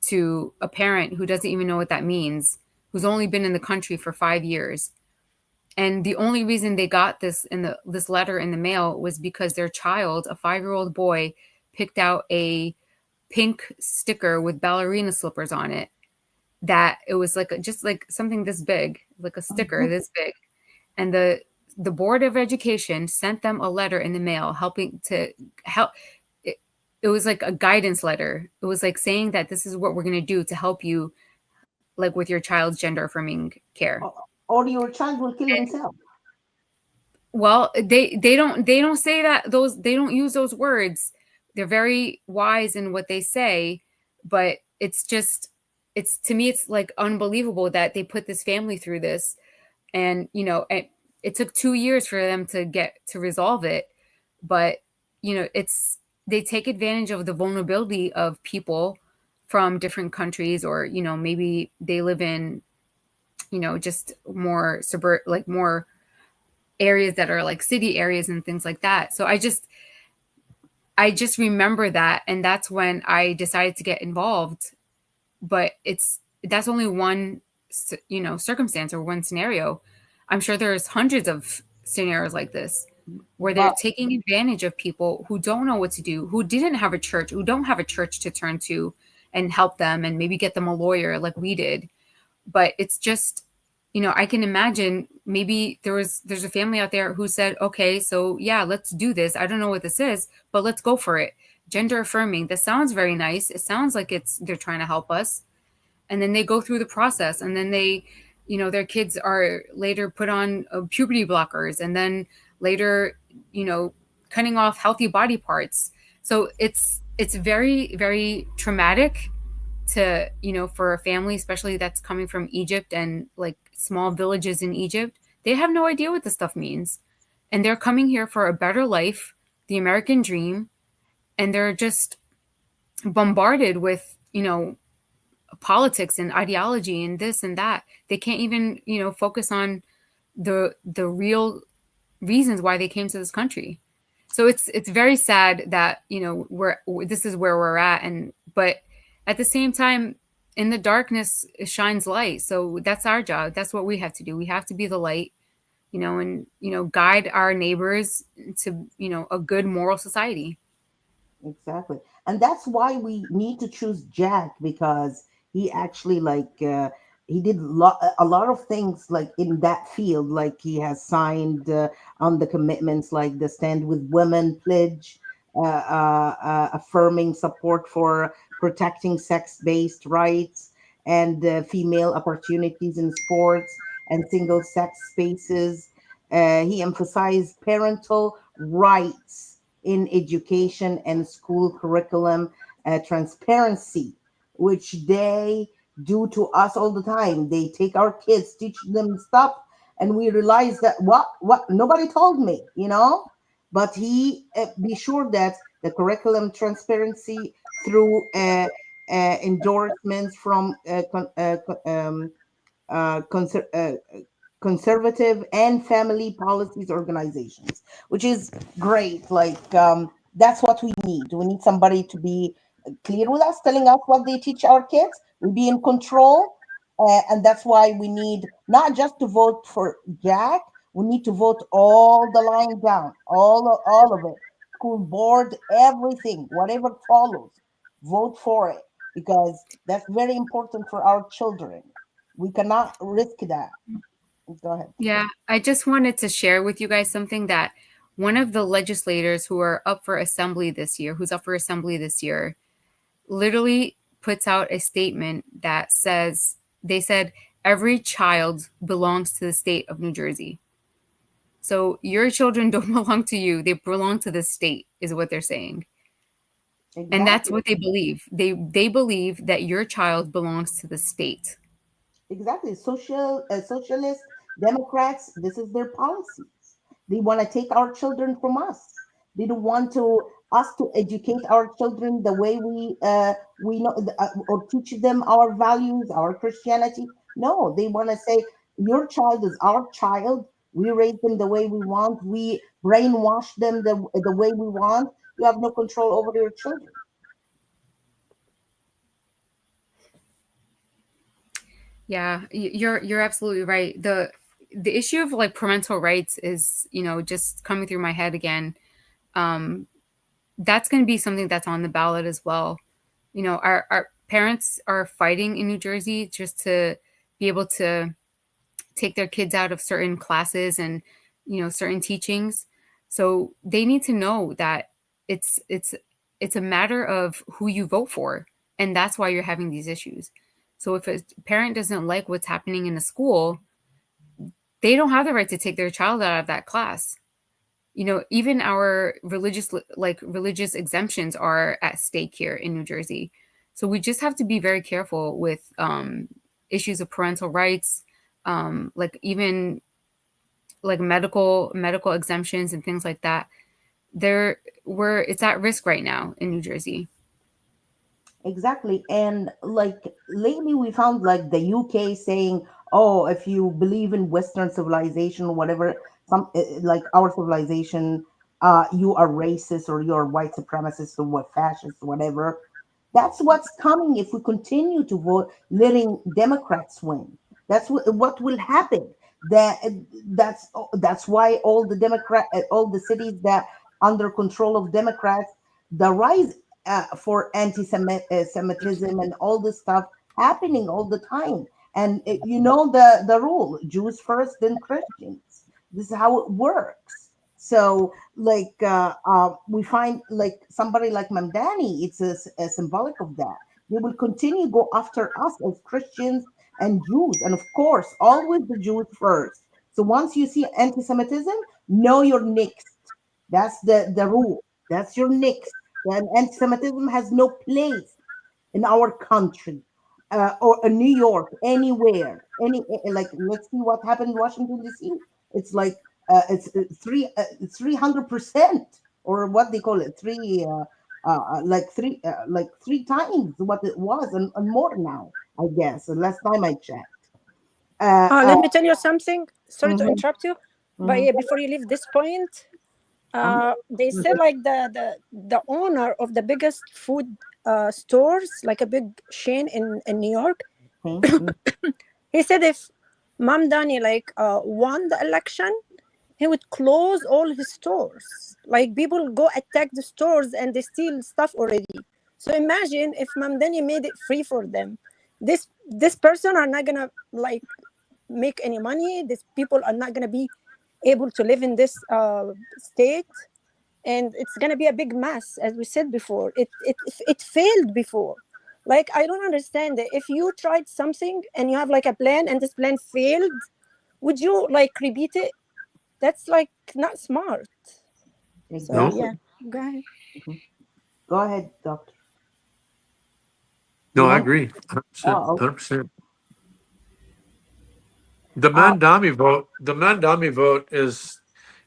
[SPEAKER 1] to a parent who doesn't even know what that means, who's only been in the country for 5 years? And the only reason they got this letter in the mail was because their child, a 5-year-old boy, picked out a pink sticker with ballerina slippers on it. That it was like just like something this big, like a sticker this big, and the Board of Education sent them a letter in the mail helping to help. It was like a guidance letter. It was like saying that this is what we're going to do to help you, like with your child's gender affirming care.
[SPEAKER 3] Or your child will kill himself.
[SPEAKER 1] Well, they don't say that, those, they don't use those words. They're very wise in what they say, but it's just, it's, to me, it's like unbelievable that they put this family through this. And, you know, it took 2 years for them to get to resolve it. But, you know, they take advantage of the vulnerability of people from different countries, or, you know, maybe they live in, you know, just more like more areas that are like city areas and things like that. So I just remember that, and that's when I decided to get involved. But that's only one, you know, circumstance or one scenario. I'm sure there's hundreds of scenarios like this where they're taking advantage of people who don't know what to do, who didn't have a church, who don't have a church to turn to and help them and maybe get them a lawyer like we did. But it's just, you know, I can imagine maybe there's a family out there who said, okay, so yeah, let's do this. I don't know what this is, but let's go for it. Gender affirming. This sounds very nice. It sounds like they're trying to help us. And then they go through the process, and then they, you know, their kids are later put on puberty blockers, and then later, you know, cutting off healthy body parts. So it's it's very, very traumatic to, for a family, especially that's coming from Egypt and like small villages in Egypt. They have no idea what this stuff means. And they're coming here for a better life, the American dream, and they're just bombarded with, politics and ideology and this and that. They can't even, focus on the real reasons why they came to this country. So it's very sad that this is where we're at, and but at the same time, in the darkness it shines light. So that's our job. That's what we have to do. We have to be the light, and guide our neighbors to a good moral society.
[SPEAKER 3] Exactly. And that's why we need to choose Jack, because he actually he did a lot of things like in that field. Like he has signed on the commitments like the Stand with Women pledge, affirming support for protecting sex-based rights and female opportunities in sports and single-sex spaces. He emphasized parental rights in education and school curriculum, transparency, which they do to us all the time. They take our kids, teach them stuff, and we realize that what nobody told me, you know. But he be sure that the curriculum transparency through endorsements from conser- conservative and family policies organizations, which is great. That's what we need. We need somebody to be clear with us, telling us what they teach our kids. We'll be in control. And that's why we need not just to vote for Jack, we need to vote all the line down, all of it. School board, everything, whatever follows, vote for it, because that's very important for our children. We cannot risk that. Go ahead.
[SPEAKER 1] Yeah, I just wanted to share with you guys something that one of the legislators who are up for assembly this year, who's up for assembly this year, literally puts out a statement that says, they said, every child belongs to the state of New Jersey. So your children don't belong to you, they belong to the state, is what they're saying. And that's
[SPEAKER 3] Exactly.
[SPEAKER 1] what they believe. They believe that your child belongs to the state.
[SPEAKER 3] Exactly. Socialist Democrats, this is their policies. They want to take our children from us. They don't want to us to educate our children the way we know, or teach them our values, our Christianity. No, they want to say your child is our child. We raise them the way we want. We brainwash them the way we want. You have no control over your children.
[SPEAKER 1] Yeah, you're absolutely right. The issue of like parental rights is, just coming through my head again. Um, that's going to be something that's on the ballot as well. Our parents are fighting in New Jersey just to be able to take their kids out of certain classes and, certain teachings. So they need to know that it's it's it's a matter of who you vote for, and that's why you're having these issues. So if a parent doesn't like what's happening in a school, they don't have the right to take their child out of that class. Even our religious exemptions are at stake here in New Jersey. So we just have to be very careful with issues of parental rights, like even like medical exemptions and things like that. It's at risk right now in New Jersey.
[SPEAKER 3] Exactly. And like lately we found like the UK saying, oh, if you believe in Western civilization or whatever, some like our civilization, you are racist or you're white supremacist or what fascist, whatever. That's what's coming if we continue to vote, letting Democrats win. That's what will happen. That that's why all the cities that under control of Democrats, the rise for anti-Semitism and all this stuff happening all the time. And you know the rule: Jews first, then Christians. This is how it works. So, we find like somebody like Mamdani, it's a symbolic of that. They will continue go after us as Christians and Jews, and of course, always the Jews first. So once you see anti-Semitism, know you're next. That's the rule. That's your next. and anti-Semitism has no place in our country, or in New York, anywhere. Like, let's see what happened in Washington D.C. It's like it's 300%, or what they call it, like three times what it was, and more now, I guess. The last time I checked. Uh, uh,
[SPEAKER 4] Let me tell you something. Sorry to
[SPEAKER 3] mhm,
[SPEAKER 4] interrupt you, but
[SPEAKER 3] mhm,
[SPEAKER 4] yeah, before you leave this point, they said like the owner of the biggest food stores, like a big chain in New York,
[SPEAKER 3] mhm,
[SPEAKER 4] he said if Mamdani like won the election, he would close all his stores. Like people go attack the stores and they steal stuff already. So imagine if Mamdani made it free for them. This person are not gonna like make any money. These people are not gonna be able to live in this state, and it's gonna be a big mess, as we said before. It failed before. Like I don't understand it. If you tried something and you have like a plan and this plan failed, would you like repeat it? That's like not smart. So
[SPEAKER 2] No,
[SPEAKER 3] exactly.
[SPEAKER 4] yeah, go ahead.
[SPEAKER 3] Mhm. Go ahead, doctor.
[SPEAKER 2] no,
[SPEAKER 3] You
[SPEAKER 2] I
[SPEAKER 3] want?
[SPEAKER 2] agree. 100%.
[SPEAKER 3] Oh,
[SPEAKER 2] 100%. The
[SPEAKER 3] uh,
[SPEAKER 2] Mandami vote, the Mandami vote is,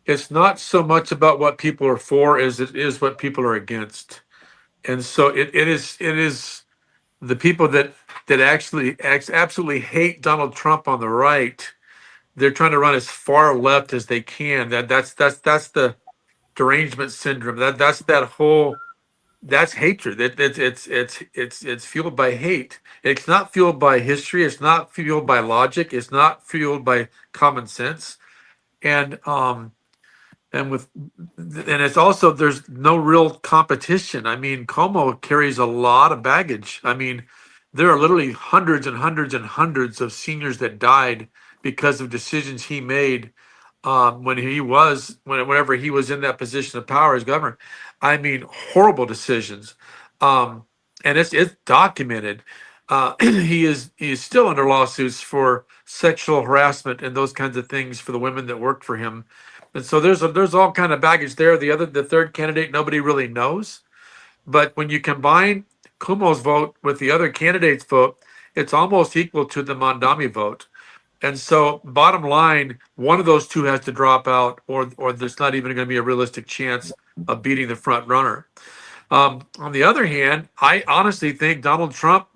[SPEAKER 2] it's not so much about what people are for as it is what people are against. And so it is the people that actually absolutely hate Donald Trump on the right. They're trying to run as far left as they can. That's the derangement syndrome. That's that whole, that's hatred. It's fueled by hate. It's not fueled by history. It's not fueled by logic. It's not fueled by common sense. And and with and it's also, there's no real competition. I mean, Como carries a lot of baggage. I mean, there are literally hundreds and hundreds and hundreds of seniors that died because of decisions he made whenever he was in that position of power as governor. I mean, horrible decisions. um and it's documented. He is still under lawsuits for sexual harassment and those kinds of things for the women that worked for him. And so there's all kind of baggage there. The third candidate, nobody really knows. But when you combine Kumo's vote with the other candidate's vote, it's almost equal to the Mandami vote. And so, bottom line, one of those two has to drop out, or there's not even going to be a realistic chance of beating the front runner. On the other hand, I honestly think Donald Trump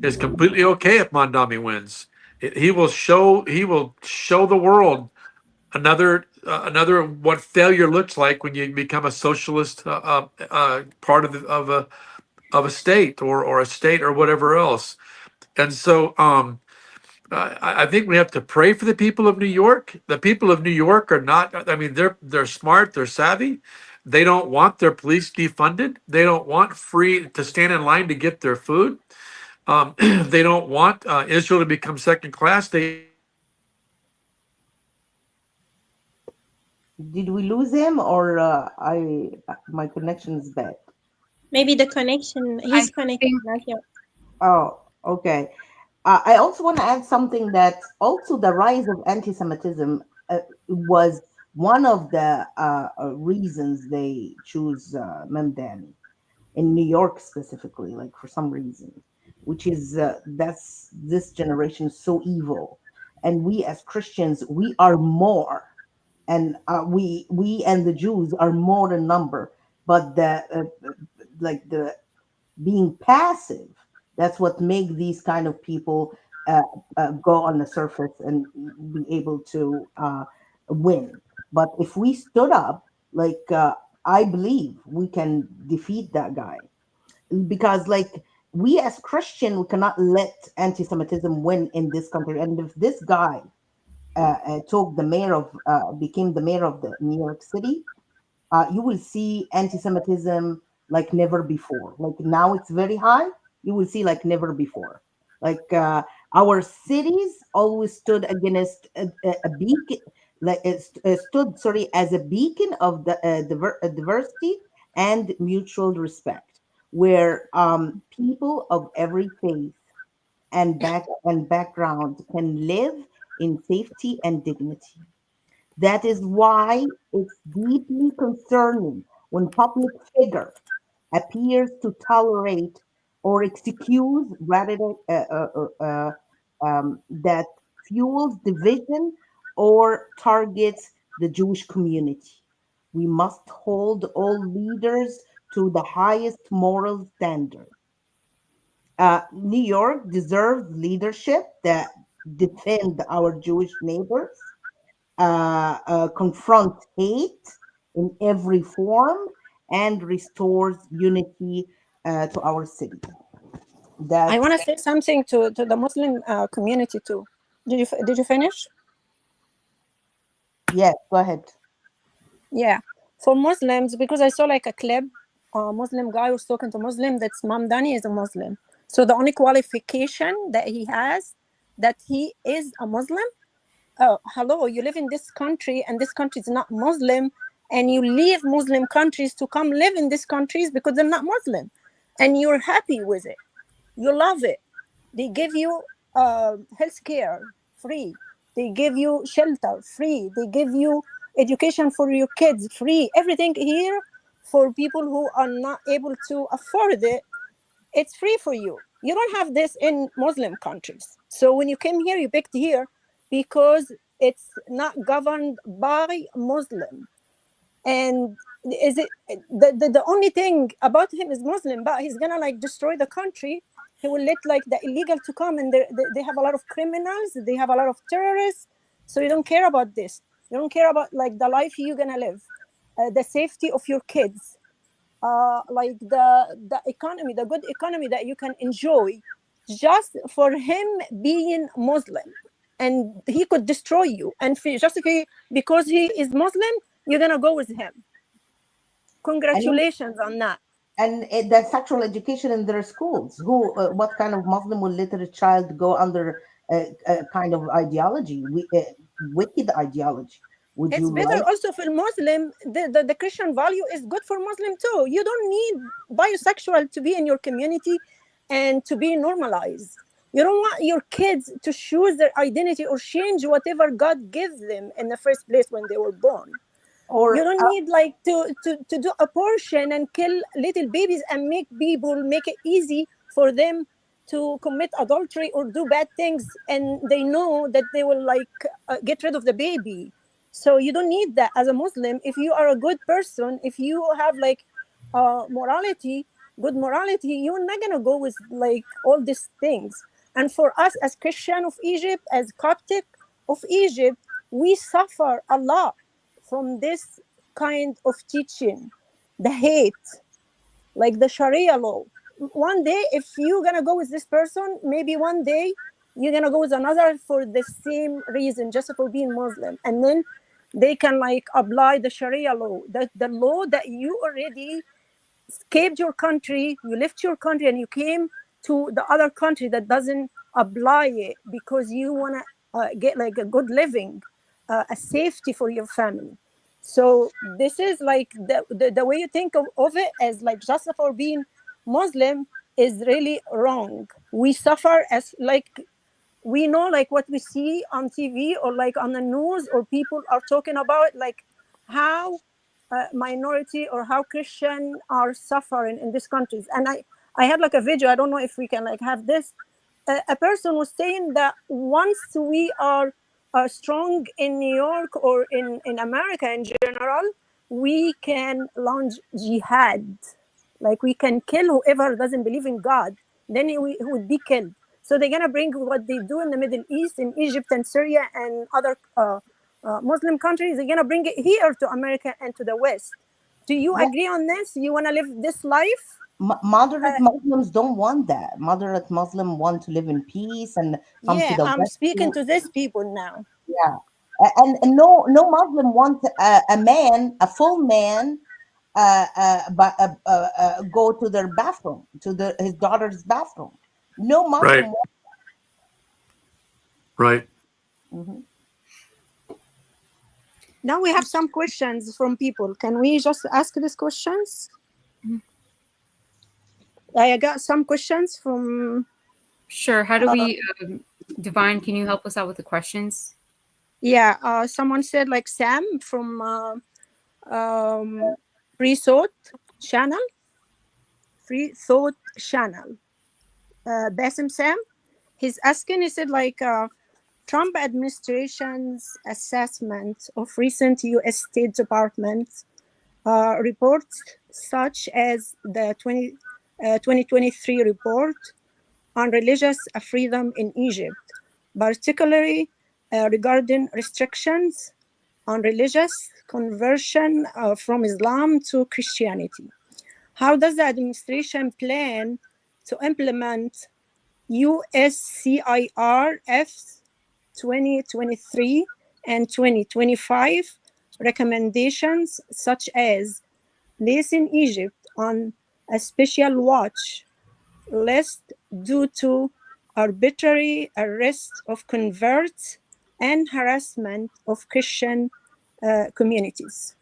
[SPEAKER 2] is completely okay if Mondami wins. He will show the world another what failure looks like when you become a socialist part of a state, or a state, or whatever else. And so I think we have to pray for the people of New York. The people of New York are not. I mean, they're smart. They're savvy. They don't want their police defunded. They don't want free to stand in line to get their food. They don't want Israel to become second class.
[SPEAKER 3] did we lose him, or I my connection is bad?
[SPEAKER 5] Maybe the connection,
[SPEAKER 1] I
[SPEAKER 5] his connection,
[SPEAKER 1] think
[SPEAKER 5] not your.
[SPEAKER 3] Oh, okay. I also want to add something, that also the rise of anti-Semitism was one of the reasons they choose Memdani in New York specifically, like for some reason, which is that's this generation is so evil, and we as Christians, we are more, and we and the Jews are more in number, but the like the being passive, that's what make these kind of people uh, go on the surface and be able to win. But if we stood up, like I believe we can defeat that guy, because like we as Christian, we cannot let anti-Semitism win in this country. And if this guy took the mayor of became the mayor of the New York City, you will see anti-Semitism like never before. Like now it's very high. You will see like never before. Like our cities always stood against a beacon, like stood, sorry, as a beacon of the diversity and mutual respect, where people of every faith and background can live in safety and dignity. That is why it's deeply concerning when public figure, appears to tolerate or excuse rather that fuels division or targets the Jewish community. We must hold all leaders to the highest moral standard. New York deserves leadership that defend our Jewish neighbors, confront hate in every form, and restores unity to our city.
[SPEAKER 4] I
[SPEAKER 3] That's
[SPEAKER 4] want to say something to the Muslim community too. Did you finish?
[SPEAKER 3] yes. Go ahead.
[SPEAKER 4] Yeah, for Muslims, because I saw like a clip, a Muslim guy was talking to Muslim. That's Mamdani is a Muslim. So the only qualification that he has, that he is a Muslim. Oh, hello, you live in this country and this country is not Muslim, and you leave Muslim countries to come live in these countries because they're not Muslim, and you're happy with it. You love it. They give you health care free. They give you shelter free. They give you education for your kids free. Everything here for people who are not able to afford it, it's free for you. You don't have this in Muslim countries. So when you came here, you picked here because it's not governed by Muslim. And is it the only thing about him is Muslim, but he's gonna like destroy the country. He will let like the illegal to come, and they have a lot of criminals, they have a lot of terrorists. So you don't care about this. You don't care about like the life you're gonna live, the safety of your kids, like the economy, the good economy that you can enjoy, just for him being Muslim. And he could destroy you, and because he is Muslim, you're gonna go with him.
[SPEAKER 3] And
[SPEAKER 4] Congratulations on that.
[SPEAKER 3] the sexual education in their schools. What kind of Muslim will let a child go under a kind of ideology, wicked ideology? Would you
[SPEAKER 4] It's better
[SPEAKER 3] like?
[SPEAKER 4] also for Muslim. The Christian value is good for Muslim too. You don't need bisexual to be in your community and to be normalized. You don't want your kids to choose their identity or change whatever God gives them in the first place when they were born. You
[SPEAKER 3] Or
[SPEAKER 4] don't need like to do abortion and kill little babies and make it easy for them to commit adultery or do bad things, and they know that they will like get rid of the baby. So you don't need that as a Muslim. If you are a good person, if you have like morality, good morality, you're not gonna go with like all these things. And for us as Christian of Egypt, as Coptic of Egypt, we suffer a lot from this kind of teaching, the hate, like the Sharia law. One day, if you're gonna go with this person, maybe one day you're gonna go with another for the same reason, just for being Muslim. And then they can like apply the Sharia law, the law that you already escaped your country, you left your country and you came to the other country that doesn't apply it because you want to get like a good living, a safety for your family. So this is like the way you think of it as like just for being Muslim is really wrong. We suffer as like, we know like what we see on TV or like on the news, or people are talking about like how minority or how Christian are suffering in these countries. And I had like a video, I don't know if we can like have this. A person was saying that once we are strong in New York or in America in general, we can launch jihad. Like we can kill whoever doesn't believe in God, then he would be killed. So they're gonna bring what they do in the Middle East, in Egypt and Syria and other Muslim countries. They're gonna bring it here to America and to the West. Do you
[SPEAKER 3] Yeah,
[SPEAKER 4] agree on this? You wanna live this life?
[SPEAKER 3] moderate Muslims don't want that. Moderate Muslim want to live in peace and come to
[SPEAKER 4] Yeah,
[SPEAKER 3] the
[SPEAKER 4] I'm
[SPEAKER 3] West.
[SPEAKER 4] speaking to these people now.
[SPEAKER 3] Yeah, and no Muslim want a man, a full man, but go to their bathroom, to his daughter's bathroom. No
[SPEAKER 2] Right.
[SPEAKER 3] Muslim.
[SPEAKER 2] Right.
[SPEAKER 3] Mhm.
[SPEAKER 4] Now we have some questions from people. Can we just ask these questions? I got some questions from.
[SPEAKER 1] Sure. How do we, Divine, can you help us out with the questions?
[SPEAKER 4] Yeah, someone said like Sam from Resort channel. free thought channel. Bassem Sam, he's asking, he said, like, Trump administration's assessment of recent U.S. State Department reports, such as the 2023 report on religious freedom in Egypt, particularly regarding restrictions on religious conversion from Islam to Christianity. How does the administration plan to implement USCIRF's 2023 and 2025 recommendations, such as placing Egypt on a special watch list due to arbitrary arrest of converts and harassment of Christian communities?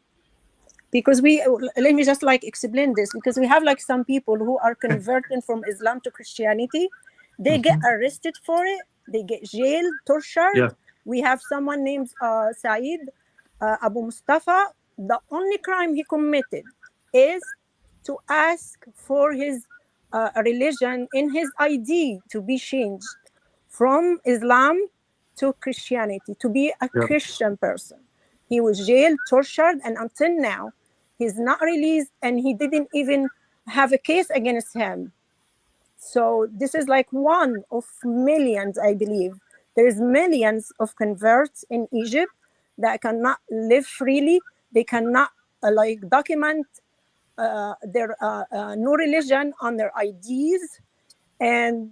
[SPEAKER 4] Because let me just like explain this, because we have like some people who are converting from Islam to Christianity. They get arrested for it, they get jailed, tortured.
[SPEAKER 2] Yeah.
[SPEAKER 4] We have someone named Saeed Abu Mustafa. The only crime he committed is to ask for his religion in his ID to be changed from Islam to Christianity, to be a Christian person. He was jailed, tortured, and until now, he's not released, and he didn't even have a case against him. So this is like one of millions, I believe. There's millions of converts in Egypt that cannot live freely. They cannot like document their new religion on their IDs, and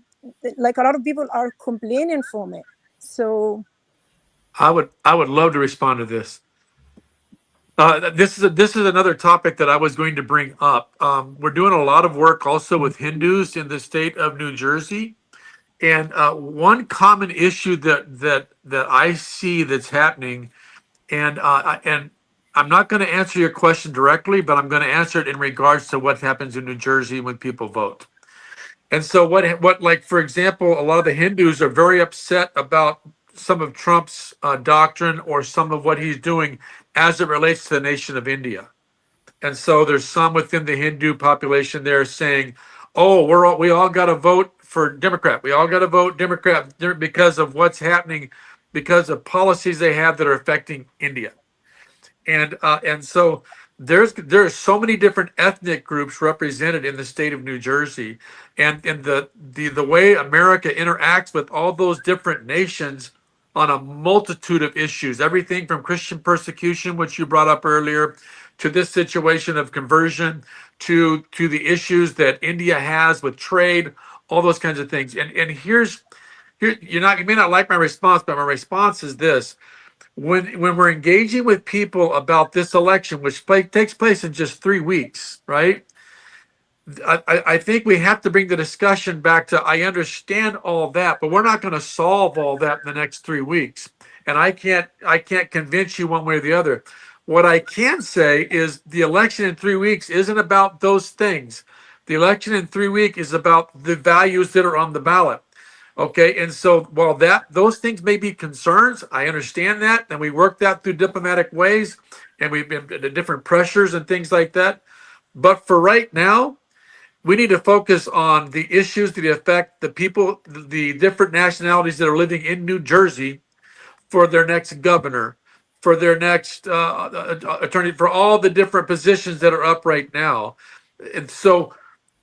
[SPEAKER 4] like a lot of people are complaining from it. So
[SPEAKER 2] I would love to respond to this. This is another topic that I was going to bring up. We're doing a lot of work also with Hindus in the state of New Jersey, and one common issue that I see that's happening, and I'm not going to answer your question directly, but I'm going to answer it in regards to what happens in New Jersey when people vote. And so what like, for example, a lot of the Hindus are very upset about some of Trump's doctrine or some of what he's doing as it relates to the nation of India. And so there's some within the Hindu population there saying, oh, we all got to vote for Democrat. We all got to vote Democrat because of what's happening, because of policies they have that are affecting India. And so there are so many different ethnic groups represented in the state of New Jersey, and the way America interacts with all those different nations on a multitude of issues, everything from Christian persecution, which you brought up earlier, to this situation of conversion, to the issues that India has with trade, all those kinds of things. And here you may not like my response, but my response is this. When we're engaging with people about this election, which takes place in just 3 weeks, right? I think we have to bring the discussion back to, I understand all that, but we're not going to solve all that in the next 3 weeks. And I can't convince you one way or the other. What I can say is the election in 3 weeks isn't about those things. The election in 3 weeks is about the values that are on the ballot. Okay, and so while those things may be concerns, I understand that, and we work that through diplomatic ways, and we've been different pressures and things like that. But for right now, we need to focus on the issues that affect the people, the different nationalities that are living in New Jersey, for their next governor, for their next attorney, for all the different positions that are up right now. And so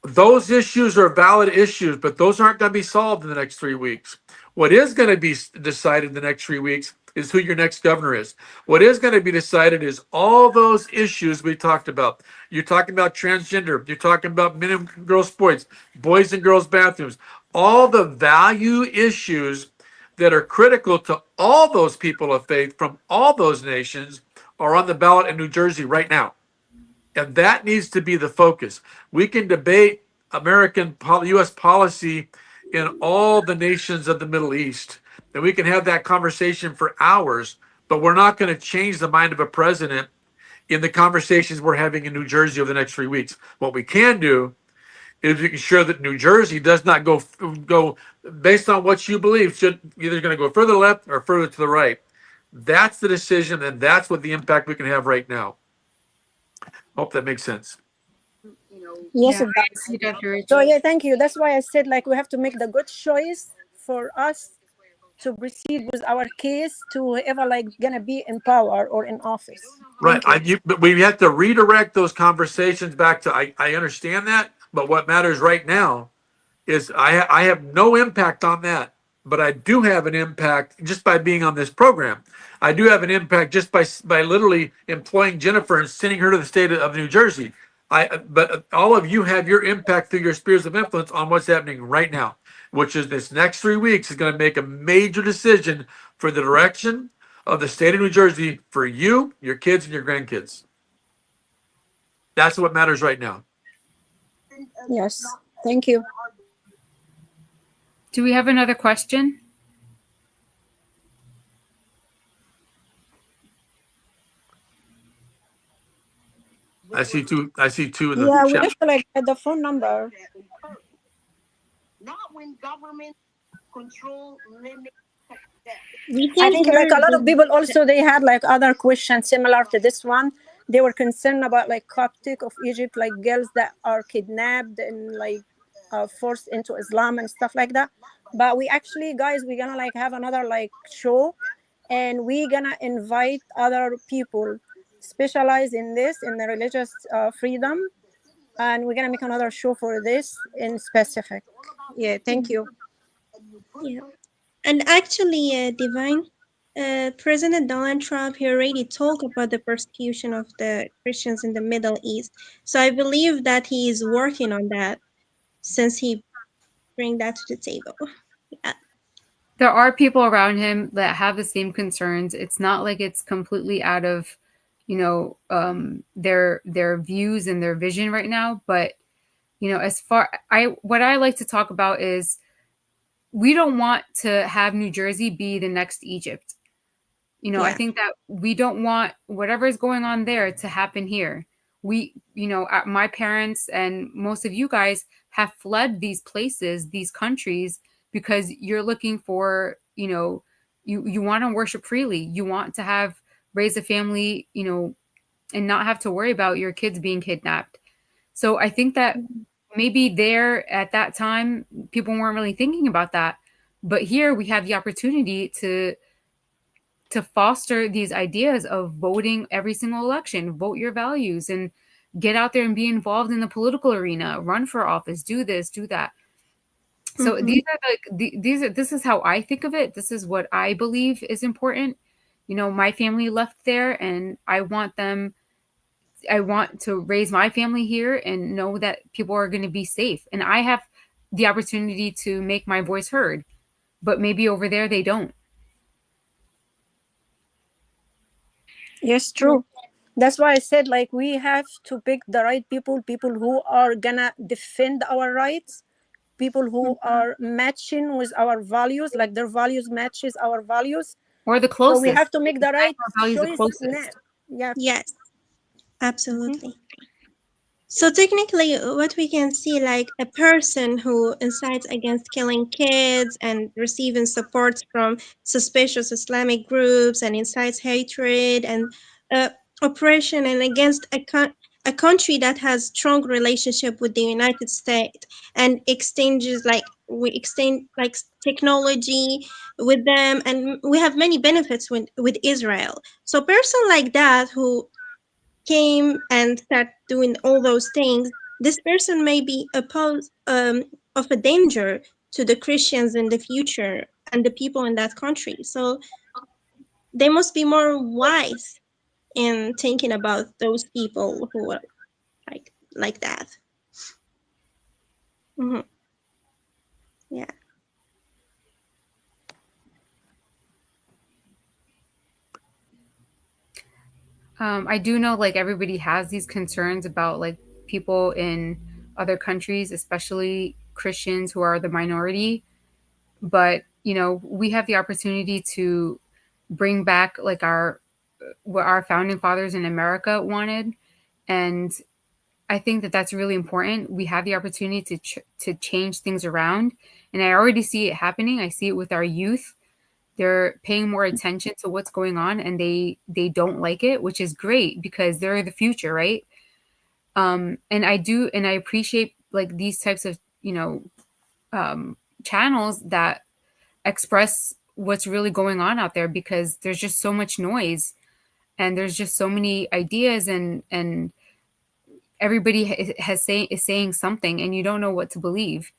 [SPEAKER 2] those issues are valid issues, but those aren't going to be solved in the next 3 weeks. What is going to be decided in the next 3 weeks is who your next governor is. What is going to be decided is all those issues we talked about. You're talking about transgender. You're talking about men and girls sports, boys and girls bathrooms, all the value issues that are critical to all those people of faith from all those nations are on the ballot in New Jersey right now. And that needs to be the focus. We can debate U.S. policy in all the nations of the Middle East, and we can have that conversation for hours, but we're not going to change the mind of a president in the conversations we're having in New Jersey over the next 3 weeks. What we can do is we can ensure that New Jersey does not go based on what you believe, should either going to go further left or further to the right. That's the decision, and that's what the impact we can have right now. Hope that makes sense.
[SPEAKER 4] Yes,
[SPEAKER 1] Yeah,
[SPEAKER 4] it
[SPEAKER 1] I
[SPEAKER 4] does.
[SPEAKER 1] agree, Dr. Rich.
[SPEAKER 4] So yeah, thank you. That's why I said like we have to make the good choice for us to proceed with our case to whoever like gonna be in power or in office.
[SPEAKER 2] Right.
[SPEAKER 4] Thank you.
[SPEAKER 2] But we have to redirect those conversations back to, I understand that, but what matters right now is I have no impact on that, but I do have an impact just by being on this program. I do have an impact just by literally employing Jennifer and sending her to the state of New Jersey. But all of you have your impact through your spheres of influence on what's happening right now, which is this next 3 weeks is going to make a major decision for the direction of the state of New Jersey for you, your kids, and your grandkids. That's what matters right now.
[SPEAKER 4] Yes. Thank you.
[SPEAKER 1] Do we have another question?
[SPEAKER 2] I see two. I see two in the
[SPEAKER 4] Yeah, we
[SPEAKER 2] chat.
[SPEAKER 4] have to like get the phone number.
[SPEAKER 3] Not when government control limits.
[SPEAKER 5] We
[SPEAKER 4] I
[SPEAKER 5] can
[SPEAKER 4] think
[SPEAKER 5] hear
[SPEAKER 4] like a lot of
[SPEAKER 5] the
[SPEAKER 4] people also they had like other questions similar to this one. They were concerned about like Coptic of Egypt, like girls that are kidnapped and like forced into Islam and stuff like that. But we actually, guys, we're gonna like have another like show, and we're gonna invite other people specialize in this in the religious freedom, and we're gonna make another show for this in specific. Yeah, thank you.
[SPEAKER 5] yeah. And actually, Divine, President Donald Trump, he already talked about the persecution of the Christians in the Middle East. So I believe that he is working on that since he bring that to the table. Yeah.
[SPEAKER 1] There are people around him that have the same concerns. It's not like it's completely out of, their views and their vision right now. But as far what I like to talk about is we don't want to have New Jersey be the next Egypt. I
[SPEAKER 5] Yeah.
[SPEAKER 1] think that we don't want whatever is going on there to happen here. My parents and most of you guys have fled these places, these countries, because you're looking for, you want to worship freely. You want to raise a family, and not have to worry about your kids being kidnapped. So I think that maybe there at that time, people weren't really thinking about that. But here we have the opportunity to foster these ideas of voting every single election, vote your values, and get out there and be involved in the political arena, run for office, do this, do that. So
[SPEAKER 5] Mhm.
[SPEAKER 1] these are this is how I think of it. This is what I believe is important. My family left there, and I want to raise my family here and know that people are going to be safe. And I have the opportunity to make my voice heard, but maybe over there they don't.
[SPEAKER 4] Yes, true. That's why I said like we have to pick the right people, people who are gonna defend our rights, people who are matching with our values, like their values matches our values.
[SPEAKER 1] Or the
[SPEAKER 4] So we
[SPEAKER 1] closest.
[SPEAKER 4] have to make the right
[SPEAKER 1] Our values the
[SPEAKER 4] choice now.
[SPEAKER 1] closest.
[SPEAKER 4] Yeah.
[SPEAKER 5] Yes,
[SPEAKER 4] Mhm.
[SPEAKER 5] absolutely. So technically, what we can see, like a person who incites against killing kids and receiving support from suspicious Islamic groups and incites hatred and uh, oppression and against a country that has strong relationship with the United States and exchanges like we exchange like technology with them, and we have many benefits with Israel. So a person like that who came and start doing all those things, this person may be of a danger to the Christians in the future and the people in that country. So they must be more wise in thinking about those people who are like that. Hmm. Yeah.
[SPEAKER 1] I do know like everybody has these concerns about like people in other countries, especially Christians who are the minority. But we have the opportunity to bring back like what our founding fathers in America wanted, and I think that that's really important. We have the opportunity to change things around, and I already see it happening. I see it with our youth. They're paying more attention to what's going on, and they don't like it, which is great because they're the future, right? And I do, and I appreciate like these types of, channels that express what's really going on out there, because there's just so much noise, and there's just so many ideas, and everybody is saying something, and you don't know what to believe.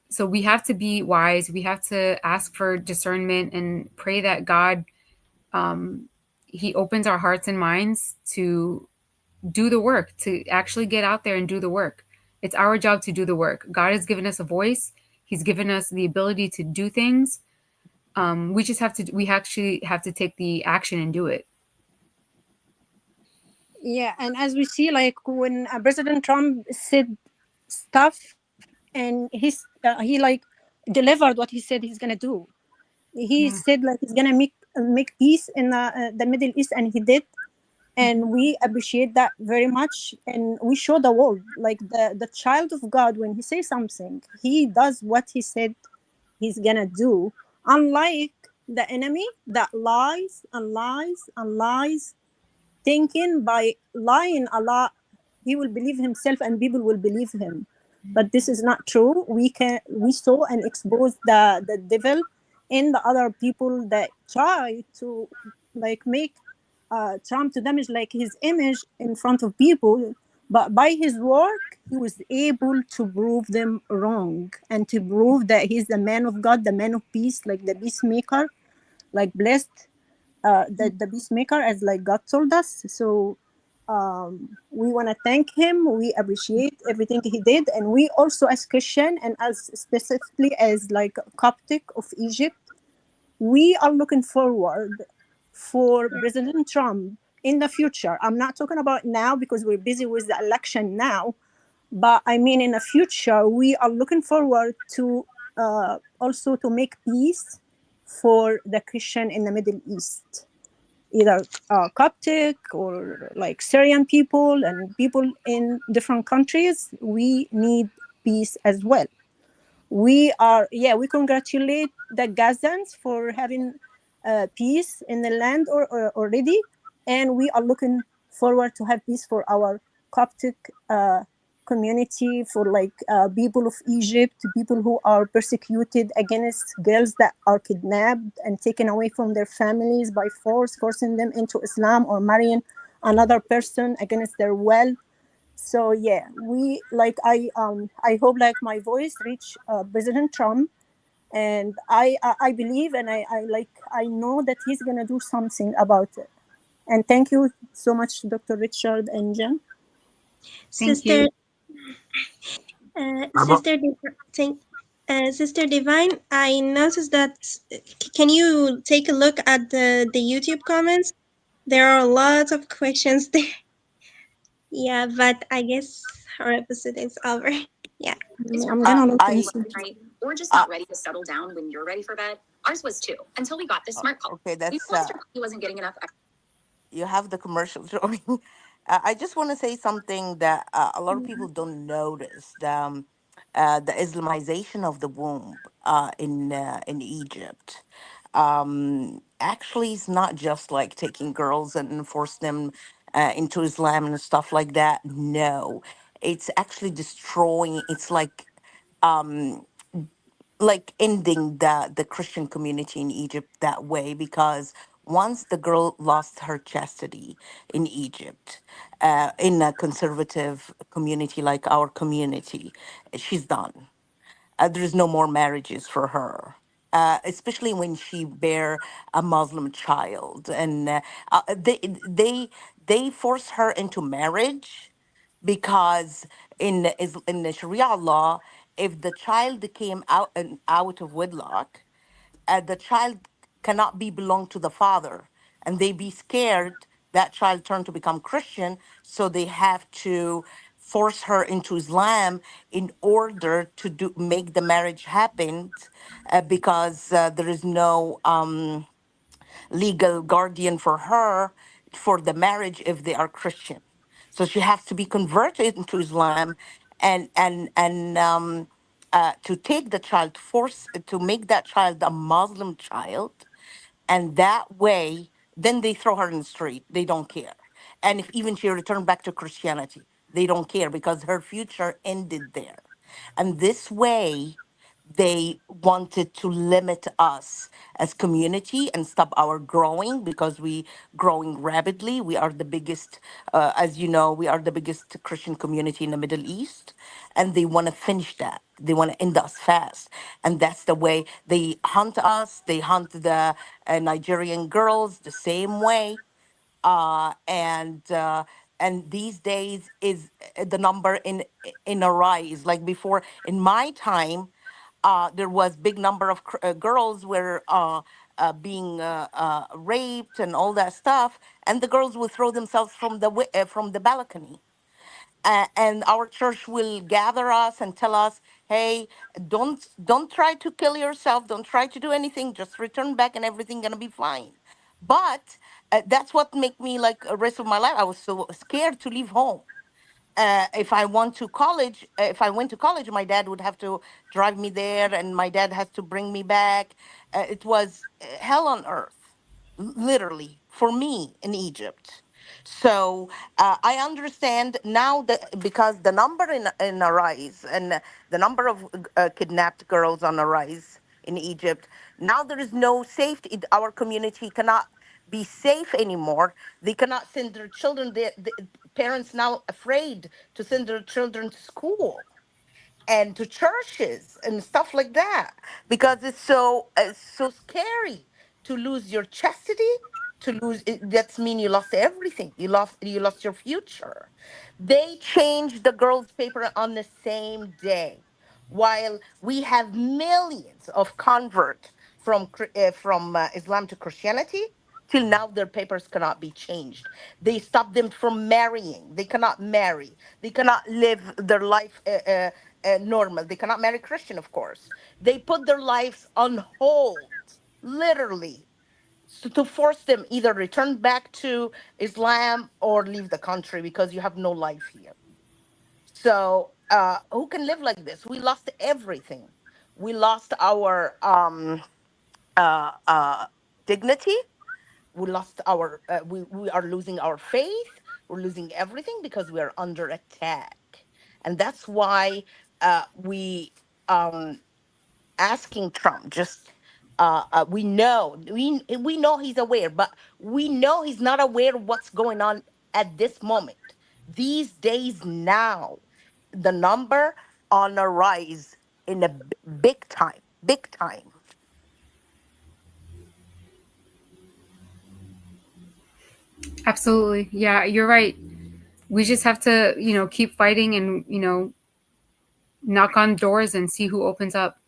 [SPEAKER 1] So we have to be wise. We have to ask for discernment and pray that God, um, he opens our hearts and minds to do the work, to actually get out there and do the work. It's our job to do the work. God has given us a voice. He's given us the ability to do things. We actually have to take the action and do it.
[SPEAKER 4] Yeah, and as we see, like when President Trump said stuff, and he like delivered what he said he's gonna do. He said like he's gonna make peace in the Middle East, and he did. And we appreciate that very much, and we show the world like the child of God, when he says something, he does what he said he's gonna do, unlike the enemy that lies and lies and lies, thinking by lying a lot he will believe himself and people will believe him. But this is not true. We saw and expose the devil in the other people that try to like make Trump to damage like his image in front of people, but by his work he was able to prove them wrong, and to prove that he's the man of God, the man of peace, like the peacemaker, like blessed, the peacemaker, as like God told us. So we want to thank him. We appreciate everything he did, and we also, as Christian and as specifically as like Coptic of Egypt, we are looking forward for President Trump in the future. I'm not talking about now because we're busy with the election now, but I mean in the future, we are looking forward to also to make peace for the Christian in the Middle East, either Coptic or like Syrian people and people in different countries. We need peace as well. We congratulate the Gazans for having peace in the land already, and we are looking forward to have peace for our Coptic community, for like people of Egypt, people who are persecuted, against girls that are kidnapped and taken away from their families by force, forcing them into Islam or marrying another person against their will. So yeah, we like I hope like my voice reach President Trump, and I believe, and I know that he's gonna do something about it. And thank you so much, Dr. Richard and Jen.
[SPEAKER 1] Thank
[SPEAKER 5] Sister,
[SPEAKER 1] you.
[SPEAKER 2] I'm a-
[SPEAKER 5] Sister Divine, I noticed that. Can you take a look at the YouTube comments? There are a lot of questions there. Yeah, but I guess our episode is over. Yeah.
[SPEAKER 4] I'm gonna look
[SPEAKER 6] I
[SPEAKER 4] and see.
[SPEAKER 6] right, or just not ready to settle down when you're ready for bed. Ours was too, until we got this smart call. okay.
[SPEAKER 5] Mm-hmm.
[SPEAKER 6] That's
[SPEAKER 5] We
[SPEAKER 6] uh,
[SPEAKER 5] realized he wasn't getting enough.
[SPEAKER 6] you have the commercial showing. I just want to say something that a lot of people don't notice. The Islamization of the womb in Egypt. Actually, it's not just like taking girls and force them into Islam and stuff like that. No, it's actually destroying. It's like ending the Christian community in Egypt that way, because once the girl lost her chastity in Egypt, in a conservative community like our community, she's done. There is no more marriages for her. Especially when she bear a Muslim child, and they force her into marriage, because in the Sharia law, if the child came out of wedlock, the child cannot be belong to the father, and they be scared that child turn to become Christian, so they have to force her into Islam in order to make the marriage happen, because there is no legal guardian for her for the marriage if they are Christian. So she has to be converted into Islam, and to take the child, force to make that child a Muslim child, and that way then they throw her in the street. They don't care. And if even she returned back to Christianity, they don't care because her future ended there. And this way, they wanted to limit us as community and stop our growing because we growing rapidly. We are the biggest, as you know, we are the biggest Christian community in the Middle East, and they want to finish that. They want to end us fast, and that's the way they hunt us. They hunt the Nigerian girls the same way, and these days is the number in a rise. Like before, in my time, there was big number of girls were being raped and all that stuff, and the girls would throw themselves from from the balcony. And our church will gather us and tell us, hey, don't try to kill yourself, don't try to do anything, just return back and everything gonna be fine. But that's what make me, like, the rest of my life I was so scared to leave home. If I want to college, if I went to college, my dad would have to drive me there, and my dad has to bring me back. It was hell on earth, literally, for me in Egypt. So I understand now that because the number in a rise, and the number of kidnapped girls on a rise in Egypt. Now there is no safety. Our community cannot be safe anymore. They cannot send their children. The parents now afraid to send their children to school and to churches and stuff like that because it's so scary to lose your chastity, to lose it. That's mean you lost everything. You lost your future. They changed the girls paper on the same day, while we have millions of convert from Islam to Christianity. Till now, their papers cannot be changed. They stop them from marrying. They cannot marry. They cannot live their life normal. They cannot marry Christian, of course. They put their lives on hold, literally, so to force them either return back to Islam or leave the country because you have no life here. So who can live like this? We lost everything. We lost our dignity. We lost our we are losing our faith. We're losing everything because we are under attack. And that's why we asking Trump, just we know he's aware, but we know he's not aware of what's going on at this moment. These days now, the number on a rise in a big time, big time.
[SPEAKER 1] Absolutely. Yeah, you're right. We just have to, keep fighting and, knock on doors and see who opens up.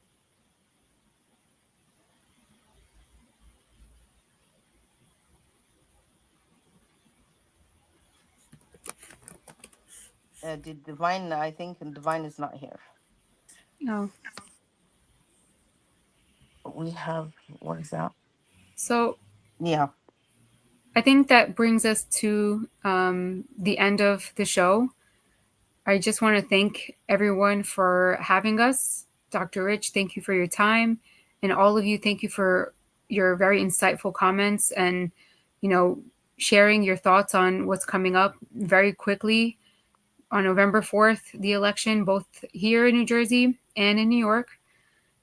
[SPEAKER 6] Did Divine? I think Divine is not here.
[SPEAKER 1] Oh.
[SPEAKER 6] We have, what is that?
[SPEAKER 1] So
[SPEAKER 6] Yeah.
[SPEAKER 1] I think that brings us to the end of the show. I just want to thank everyone for having us. Dr. Rich, thank you for your time. And all of you, thank you for your very insightful comments and, sharing your thoughts on what's coming up very quickly on November 4th, the election, both here in New Jersey and in New York.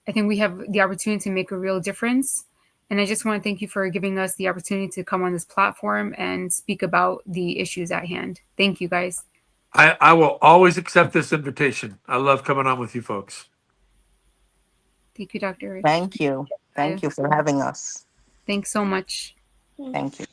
[SPEAKER 1] I think we have the opportunity to make a real difference. And I just want to thank you for giving us the opportunity to come on this platform and speak about the issues at hand. Thank you, guys.
[SPEAKER 2] I will always accept this invitation. I love coming on with you folks.
[SPEAKER 1] Thank you, Dr. Rich.
[SPEAKER 6] Thank you. Thank you for having us.
[SPEAKER 1] Thanks so much.
[SPEAKER 6] Thank you.